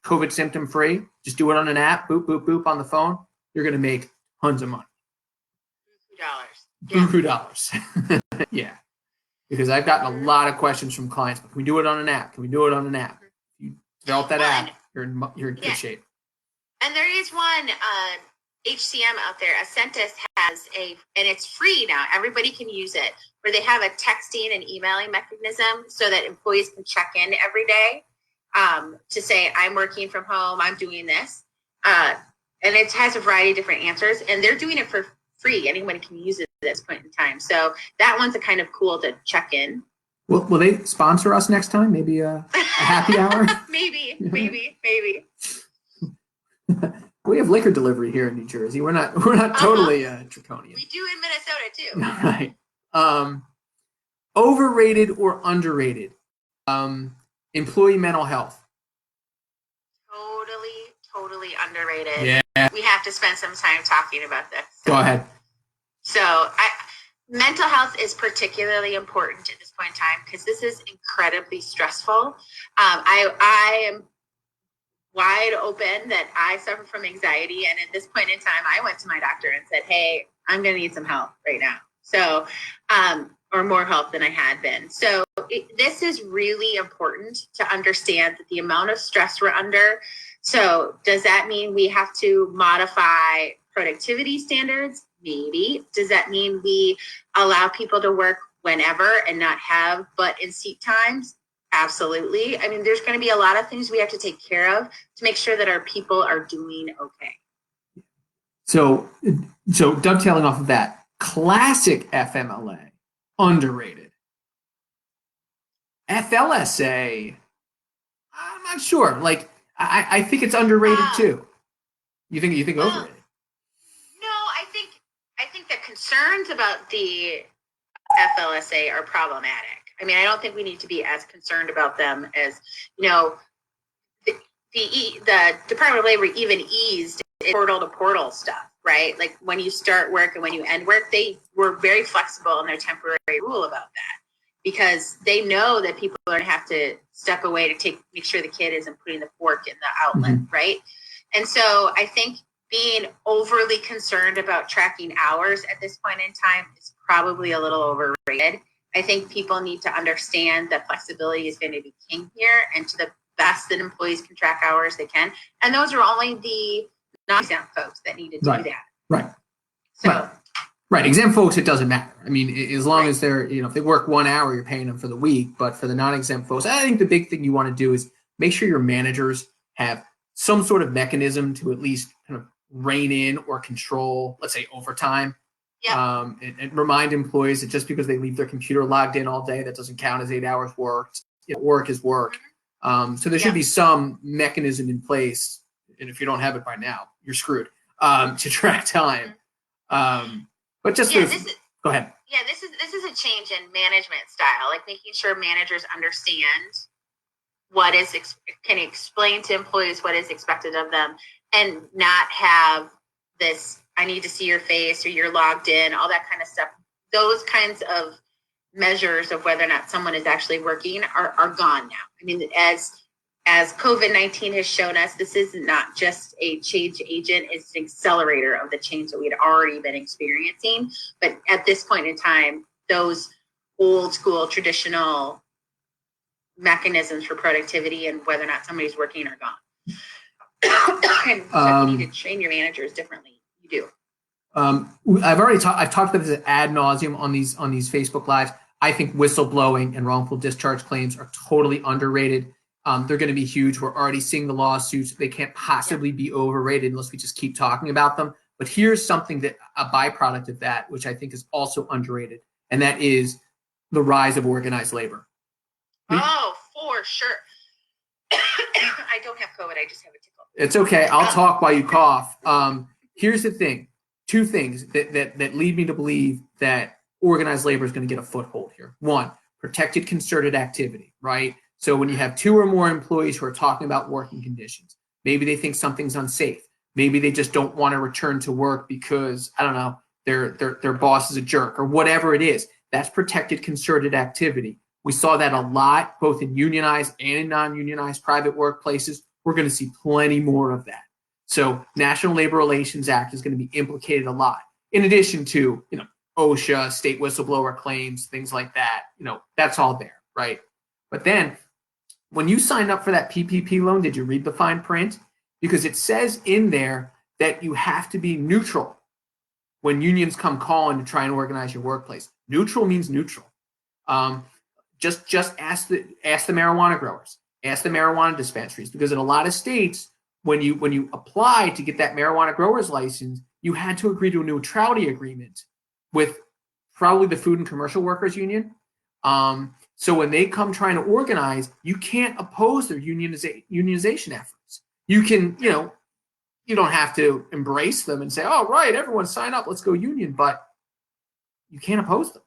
COVID symptom free, just do it on an app, boop, boop, boop on the phone. You're going to make tons of money. Buku dollars. Yeah. Because I've gotten a lot of questions from clients. Can we do it on an app? Can we do it on an app? If you develop that app, you're in good shape. And there is one HCM out there. Ascentus has and it's free now. Everybody can use it, where they have a texting and emailing mechanism so that employees can check in every day to say, I'm working from home, I'm doing this. And it has a variety of different answers, and they're doing it for free. Anyone can use it at this point in time. So that one's a kind of cool to check in. Will they sponsor us next time? Maybe a happy hour? Maybe. We have liquor delivery here in New Jersey. We're not totally draconian. We do in Minnesota too. Right. Overrated or underrated? Employee mental health. Totally underrated. Yeah. We have to spend some time talking about this. Go ahead. So mental health is particularly important at this point in time because this is incredibly stressful. I am wide open that I suffer from anxiety. And at this point in time, I went to my doctor and said, hey, I'm going to need some help right now. So, or more help than I had been. So this is really important to understand that the amount of stress we're under. So does that mean we have to modify productivity standards? Maybe. Does that mean we allow people to work whenever and not have but in seat times? Absolutely. I mean, there's going to be a lot of things we have to take care of to make sure that our people are doing okay. So dovetailing off of that, classic FMLA, underrated. FLSA, I'm not sure. Like, I think it's underrated too. You think overrated? No, I think the concerns about the FLSA are problematic. I mean, I don't think we need to be as concerned about them as, the Department of Labor even eased portal to portal stuff, right? Like when you start work and when you end work, they were very flexible in their temporary rule about that because they know that people are going to have to step away to make sure the kid isn't putting the fork in the outlet, right? And so I think being overly concerned about tracking hours at this point in time is probably a little overrated. I think people need to understand that flexibility is going to be king here, and to the best that employees can track hours they can. And those are only the non-exempt folks that need to do that. Right. So. Right. Exempt folks, it doesn't matter. I mean, as long as they're, if they work 1 hour, you're paying them for the week. But for the non-exempt folks, I think the big thing you want to do is make sure your managers have some sort of mechanism to at least kind of rein in or control, let's say, overtime. Yeah. And remind employees that just because they leave their computer logged in all day, that doesn't count as 8 hours worked. Work is work. So there should be some mechanism in place. And if you don't have it by now, you're screwed, to track time. But just go ahead. Yeah, this is a change in management style, like making sure managers understand what is can explain to employees what is expected of them, and not have this "I need to see your face" or "you're logged in," all that kind of stuff. Those kinds of measures of whether or not someone is actually working are gone now. I mean, as COVID-19 has shown us, this is not just a change agent, it's an accelerator of the change that we had already been experiencing. But at this point in time, those old school traditional mechanisms for productivity and whether or not somebody's working are gone. And so you need to train your managers differently. You do. I've talked about this ad nauseum on these Facebook Lives. I think whistleblowing and wrongful discharge claims are totally underrated. They're going to be huge. We're already seeing the lawsuits. They can't possibly be overrated unless we just keep talking about them. But here's something that a byproduct of that, which I think is also underrated, and that is the rise of organized labor. Oh, for sure. I don't have COVID. I just have a tickle. It's okay. I'll talk while you cough. Here's the thing. Two things that lead me to believe that organized labor is going to get a foothold here. One, protected concerted activity, right? So when you have 2 or more employees who are talking about working conditions, maybe they think something's unsafe. Maybe they just don't want to return to work because, I don't know, their boss is a jerk or whatever it is. That's protected concerted activity. We saw that a lot, both in unionized and in non-unionized private workplaces. We're going to see plenty more of that. So National Labor Relations Act is going to be implicated a lot. In addition to, OSHA, state whistleblower claims, things like that. That's all there, right? But then when you signed up for that PPP loan, did you read the fine print? Because it says in there that you have to be neutral when unions come calling to try and organize your workplace. Neutral means neutral. Just ask the marijuana growers, ask the marijuana dispensaries, because in a lot of states, when you applied to get that marijuana grower's license, you had to agree to a neutrality agreement with probably the Food and Commercial Workers Union. So when they come trying to organize, you can't oppose their unionization efforts. You can, you don't have to embrace them and say, "Oh, right, everyone sign up, let's go union," but you can't oppose them.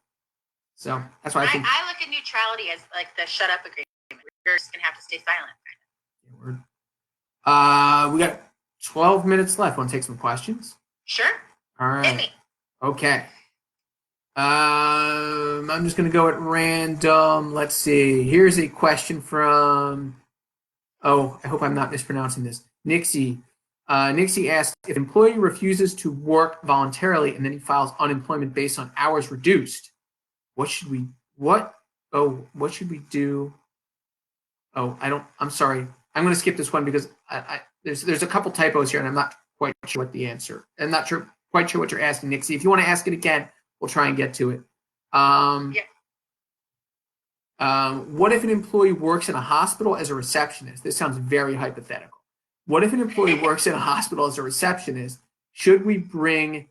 So that's why I think I look at neutrality as like the shut up agreement. You're just gonna have to stay silent. We got 12 minutes left. Want to take some questions? Sure. All right. Hit me. Okay. I'm just going to go at random. Let's see. Here's a question from, I hope I'm not mispronouncing this. Nixie. Nixie asked, if an employee refuses to work voluntarily and then he files unemployment based on hours reduced, what should we do? I'm sorry. I'm going to skip this one because there's a couple typos here and I'm not quite sure what the answer. I'm not quite sure what you're asking, Nixie. If you want to ask it again, we'll try and get to it. What if an employee works in a hospital as a receptionist? This sounds very hypothetical. What if an employee works in a hospital as a receptionist? Should we bring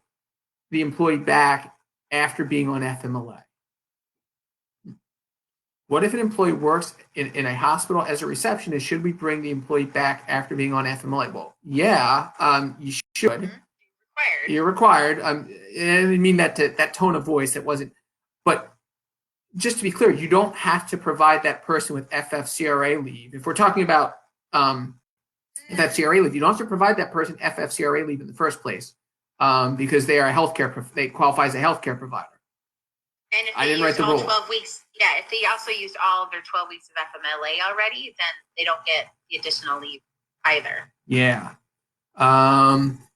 the employee back after being on FMLA? What if an employee works in a hospital as a receptionist? Should we bring the employee back after being on FMLA? Well, yeah, you should. You're required. I didn't mean that tone of voice. That wasn't. But just to be clear, you don't have to provide that person with FFCRA leave. If we're talking about FFCRA leave, you don't have to provide that person FFCRA leave in the first place because they are they qualify as a healthcare provider. And if I didn't they write used the all rule. 12 weeks, if they also used all of their 12 weeks of FMLA already, then they don't get the additional leave either. Yeah.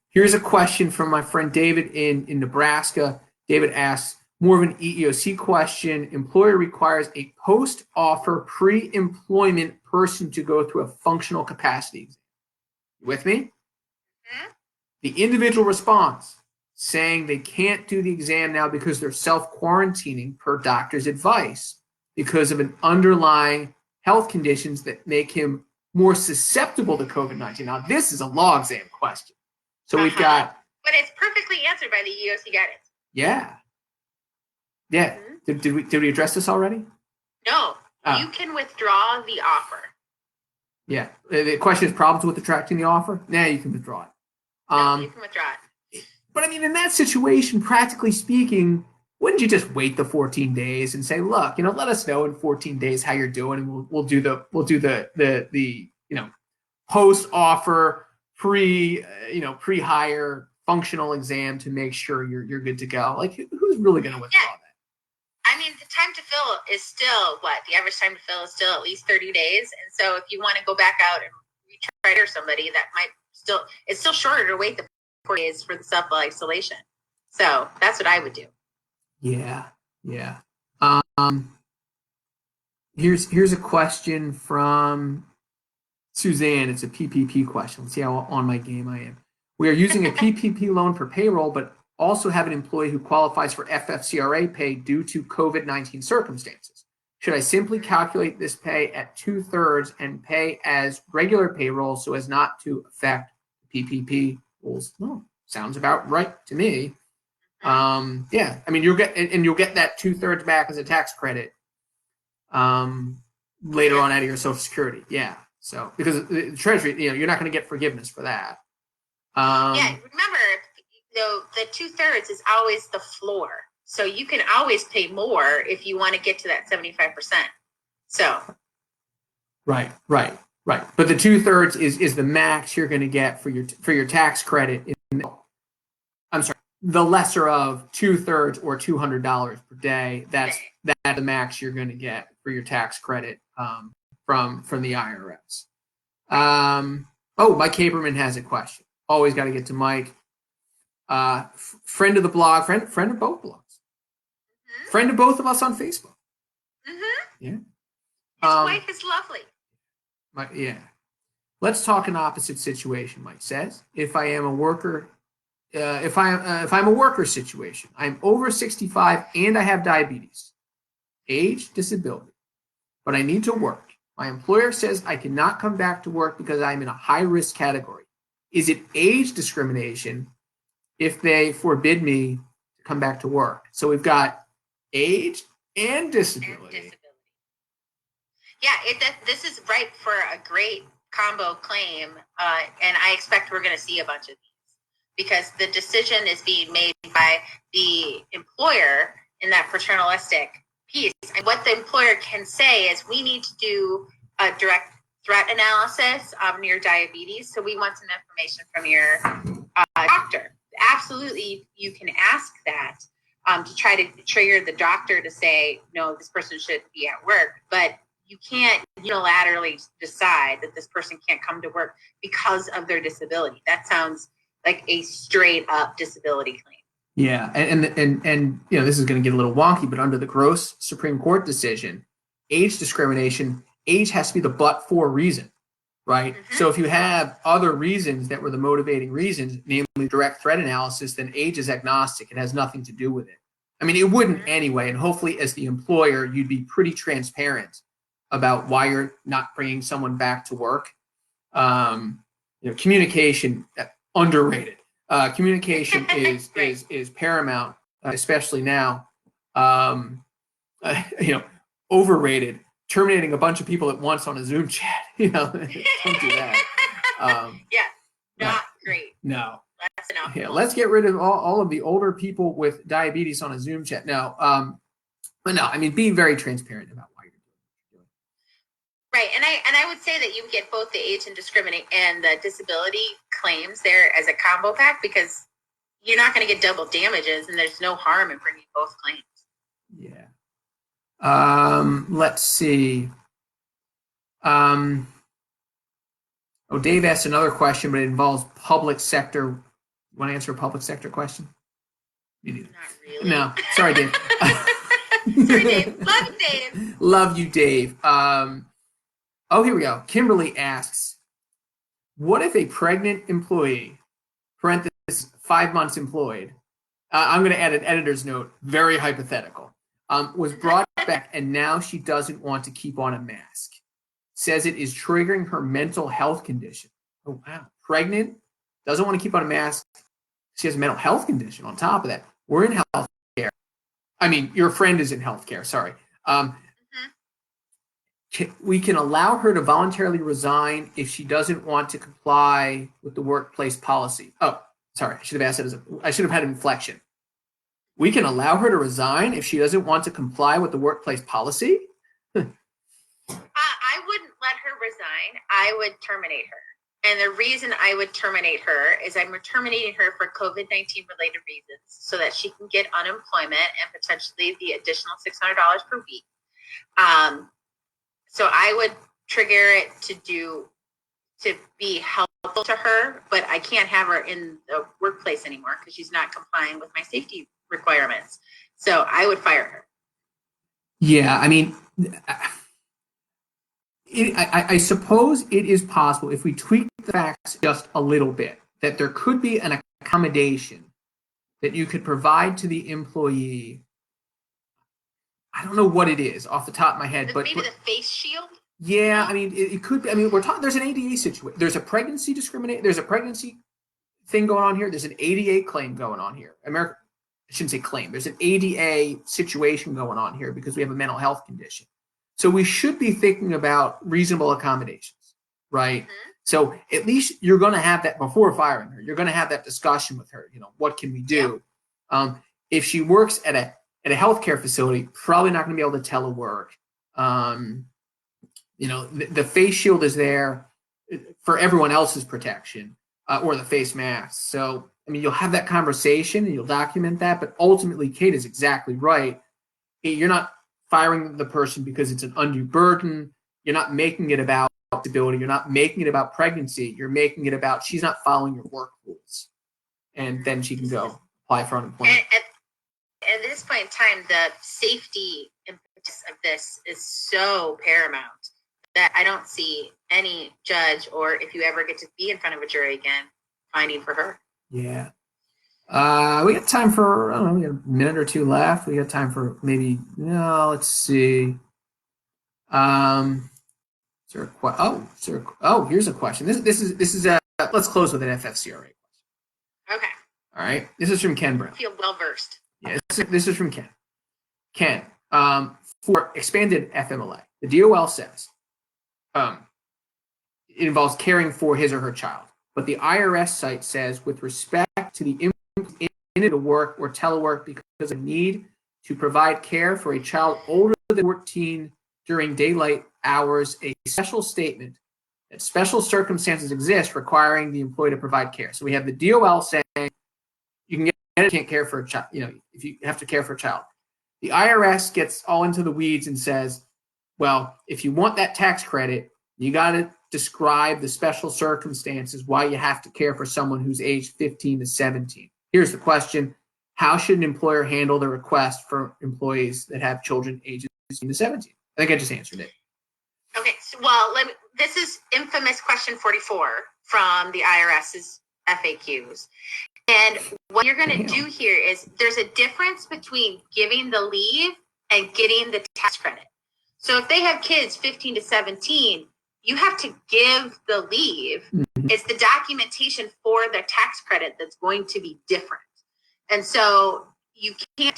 Here's a question from my friend David in Nebraska. David asks, More of an EEOC question. Employer requires a post-offer pre-employment person to go through a functional capacity exam. You with me? Mhm. The individual response saying they can't do the exam now because they're self-quarantining per doctor's advice because of an underlying health conditions that make him more susceptible to COVID-19. Now, this is a law exam question. So we've got... But it's perfectly answered by the EEOC guidance. Yeah. Yeah. Mhm. Did we address this already? No. You can withdraw the offer. Yeah. The question is problems with retracting the offer? Now you can withdraw it. No, you can withdraw it. But I mean, in that situation, practically speaking, wouldn't you just wait the 14 days and say, look, let us know in 14 days how you're doing, and we'll do the post offer pre-hire functional exam to make sure you're good to go. Like, who's really going to withdraw that? I mean, the time to fill is still what? The average time to fill is still at least 30 days. And so if you want to go back out and retry somebody, that might it's still shorter to wait the 4 days for the self-isolation. So that's what I would do. Yeah. Here's a question from Suzanne. It's a PPP question. Let's see how on my game I am. We are using a PPP loan for payroll, but also have an employee who qualifies for FFCRA pay due to COVID-19 circumstances. Should I simply calculate this pay at 2/3 and pay as regular payroll so as not to affect PPP rules? No, sounds about right to me. Yeah, I mean, you'll get that 2/3 back as a tax credit later on out of your Social Security. Yeah, so because the Treasury, you're not going to get forgiveness for that. Yeah, remember, the 2/3 is always the floor, so you can always pay more if you want to get to that 75%. So. Right. But the 2/3 is the max you're going to get for your tax credit. I'm sorry, the lesser of 2/3 or $200 per day. That's the max you're going to get for your tax credit from the IRS. Mike Haberman has a question. Always got to get to Mike. Friend of the blog, friend of both blogs, friend of both of us on Facebook. Yeah. His wife is lovely. Yeah. Let's talk an opposite situation. Mike says, if I'm a worker situation, I'm over 65 and I have diabetes, age, disability, but I need to work. My employer says I cannot come back to work because I'm in a high risk category. Is it age discrimination if they forbid me to come back to work? So we've got age and disability. Yeah, this is ripe for a great combo claim, and I expect we're going to see a bunch of these because the decision is being made by the employer in that paternalistic piece. And what the employer can say is, we need to do a direct threat analysis on your diabetes, so we want some information from your doctor. Absolutely, you can ask that to try to trigger the doctor to say, no, this person shouldn't be at work, but you can't unilaterally decide that this person can't come to work because of their disability. That sounds like a straight up disability claim. Yeah, and this is going to get a little wonky, but under the Gross Supreme Court decision, age discrimination, age has to be the but-for reason, right? Mm-hmm. So if you have other reasons that were the motivating reasons, namely direct threat analysis, then age is agnostic. It has nothing to do with it. I mean, it wouldn't anyway, and hopefully as the employer, you'd be pretty transparent about why you're not bringing someone back to work. Communication, underrated. Communication is paramount, especially now. Overrated. Terminating a bunch of people at once on a Zoom chat. Don't do that. Not great. No. That's enough. Yeah, let's get rid of all of the older people with diabetes on a Zoom chat. No, but no, I mean, be very transparent about why you're doing what you're doing. Right, and I would say that you get both the age and discriminate and the disability claims there as a combo pack, because you're not going to get double damages, and there's no harm in bringing both claims. Yeah. Let's see. Dave asked another question, but it involves public sector. Want to answer a public sector question? Me neither. Not really. No, sorry, Dave. Sorry, Dave. Love you, Dave. Love you, Dave. Oh, here we go. Kimberly asks, what if a pregnant employee, parenthesis, 5 months employed, I'm going to add an editor's note, very hypothetical, was brought back and now she doesn't want to keep on a mask. Says it is triggering her mental health condition. Oh, wow. Pregnant, doesn't want to keep on a mask. She has a mental health condition on top of that. We're in healthcare. I mean, your friend is in healthcare, sorry. We can allow her to voluntarily resign if she doesn't want to comply with the workplace policy. Oh, sorry, I should have asked that I should have had an inflection. We can allow her to resign if she doesn't want to comply with the workplace policy? I wouldn't let her resign. I would terminate her. And the reason I would terminate her is I'm terminating her for COVID-19 related reasons so that she can get unemployment and potentially the additional $600 per week. So I would trigger it to be helpful to her, but I can't have her in the workplace anymore because she's not complying with my safety requirements. So I would fire her. Yeah, I mean, I suppose it is possible if we tweak the facts just a little bit that there could be an accommodation that you could provide to the employee. I don't know what it is off the top of my head, but maybe the face shield. Yeah, I mean, it could be. I mean, we're talking. There's an ADA situation. There's a pregnancy There's a pregnancy thing going on here. There's an ADA claim going on here. I shouldn't say claim. There's an ADA situation going on here because we have a mental health condition. So we should be thinking about reasonable accommodations, right? Mm-hmm. So at least you're going to have that before firing her. You're going to have that discussion with her. You know, what can we do? Yeah. If she works at a healthcare facility, probably not going to be able to telework. You know, the face shield is there for everyone else's protection, or the face mask. So, I mean, you'll have that conversation and you'll document that. But ultimately, Kate is exactly right. You're not firing the person because it's an undue burden. You're not making it about disability. You're not making it about pregnancy. You're making it about she's not following your work rules. And then she can go apply for unemployment. At this point in time, the safety impetus of this is so paramount that I don't see any judge, or if you ever get to be in front of a jury again, finding for her. Yeah. We got time for, I don't know, we got a minute or two left. We got time for maybe, no, let's see. Here's a question. This is let's close with an FFCRA question. Okay. All right. This is from Ken Brown. I feel well versed. Yeah, this is from Ken. Ken, for expanded FMLA, the DOL says it involves caring for his or her child. But the IRS site says, with respect to the inability to work or telework because of need to provide care for a child older than 14 during daylight hours, a special statement that special circumstances exist requiring the employee to provide care. So we have the DOL saying you can get it, can't care for a child, you know, if you have to care for a child. The IRS gets all into the weeds and says, well, if you want that tax credit, you got to describe the special circumstances why you have to care for someone who's aged 15 to 17. Here's the question. How should an employer handle the request for employees that have children ages 15 to 17? I think I just answered it. Okay, so, well, this is infamous question 44 from the IRS's FAQs. And what you're going to do here is there's a difference between giving the leave and getting the tax credit. So if they have kids 15 to 17, you have to give the leave. Mm-hmm. It's the documentation for the tax credit that's going to be different. And so you can't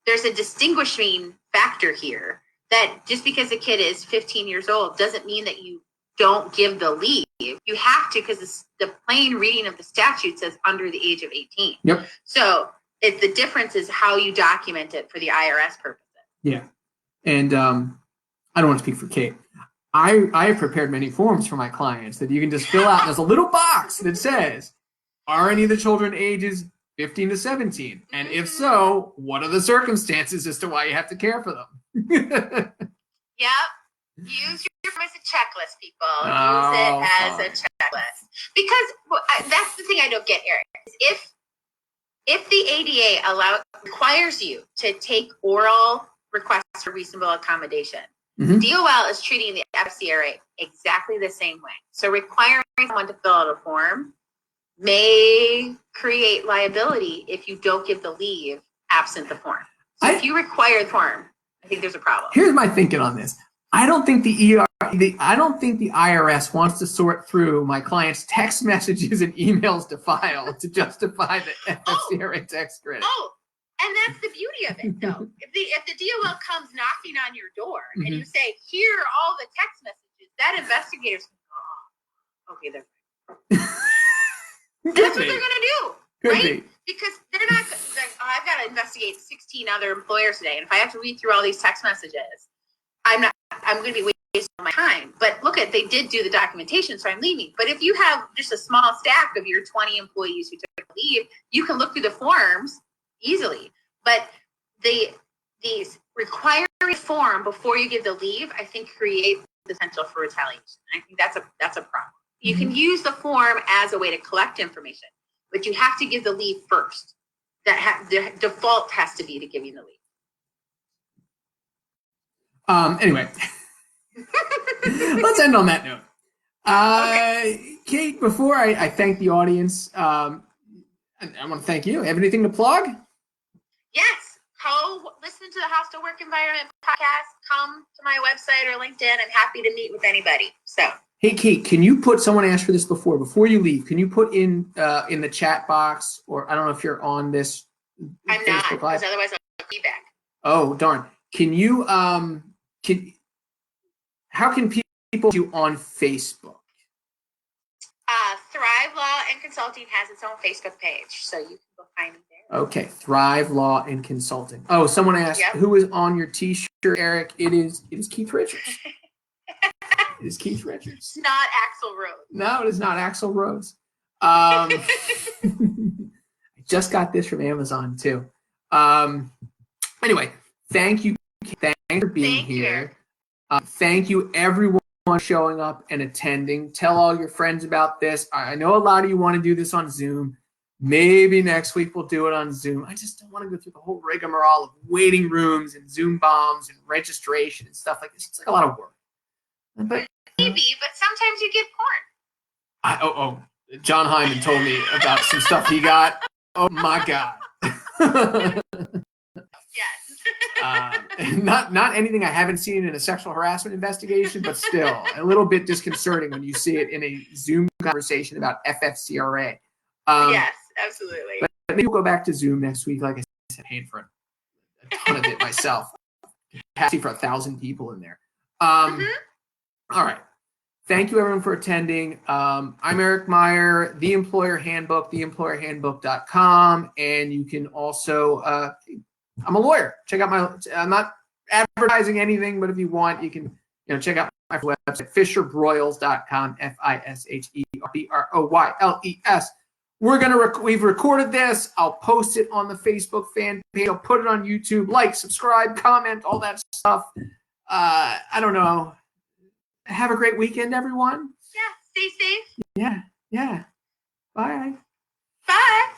there's a distinguishing factor here that just because a kid is 15 years old doesn't mean that you don't give the leave. You have to, because the plain reading of the statute says under the age of 18. Yep. So the difference is how you document it for the IRS purposes. Yeah. And I don't want to speak for Kate. I have prepared many forms for my clients that you can just fill out. There's a little box that says, are any of the children ages 15 to 17? And if so, what are the circumstances as to why you have to care for them? Yep. Use your form as a checklist, people. Use it as a checklist. Because that's the thing I don't get, Eric. If If the ADA requires you to take oral requests for reasonable accommodation, DOL is treating the FCRA exactly the same way. So requiring someone to fill out a form may create liability if you don't give the leave absent the form. So if you require the form, I think there's a problem. Here's my thinking on this. I don't think the IRS wants to sort through my clients' text messages and emails to file to justify the FFCRA tax credit. Oh, and that's the beauty of it, though. If the DOL comes knocking on your door and you say, "Here are all the text messages," that investigator's okay, they're that's what they're gonna do, right? Because they're not. I've got to investigate 16 other employers today, and if I have to read through all these text messages, I'm going to be wasting my time. But look they did do the documentation, so I'm leaving. But if you have just a small stack of your 20 employees who took leave, you can look through the forms easily. But these requiring form before you give the leave, I think creates the potential for retaliation. I think that's a problem. You can use the form as a way to collect information, but you have to give the leave first. The default has to be to give you the leave. Anyway, let's end on that note. Okay. Kate, before I thank the audience, I want to thank you. Have anything to plug? Yes. Go listen to the Hostile Work Environment podcast. Come to my website or LinkedIn. I'm happy to meet with anybody. So. Hey, Kate, can you put, someone asked for this before you leave, can you put in the chat box, or I don't know if you're on this I'm Facebook not, because otherwise I'll get feedback. Oh, darn. Can you, how can people do on Facebook? Thrive Law and Consulting has its own Facebook page, so you can go find me there. Okay, Thrive Law and Consulting. Oh, someone asked, who is on your T-shirt, Eric? It is Keith Richards. It is Keith Richards. It's not Axl Rose. No, it is not Axl Rose. I just got this from Amazon too. Anyway, thank you. Thanks for being here. Thank you, everyone, for showing up and attending. Tell all your friends about this. I know a lot of you want to do this on Zoom. Maybe next week we'll do it on Zoom. I just don't want to go through the whole rigmarole of waiting rooms and Zoom bombs and registration and stuff like this. It's like a lot of work. But maybe, but sometimes you get porn. John Hyman told me about some stuff he got. Oh my God. Yes. Not anything I haven't seen in a sexual harassment investigation, but still a little bit disconcerting when you see it in a Zoom conversation about FFCRA. Yes, absolutely. But maybe we'll go back to Zoom next week. Like I said, paying for a ton of it myself. Capacity for 1,000 people in there. All right. Thank you, everyone, for attending. I'm Eric Meyer, The Employer Handbook, theemployerhandbook.com. And you can also, I'm a lawyer. Check out I'm not advertising anything, but if you want, you can check out my website, fisherbroyles.com, FISHERBROYLES. We've recorded this. I'll post it on the Facebook fan page. I'll put it on YouTube. Like, subscribe, comment, all that stuff. I don't know. Have a great weekend, everyone. Yeah, stay safe. Yeah. Bye. Bye.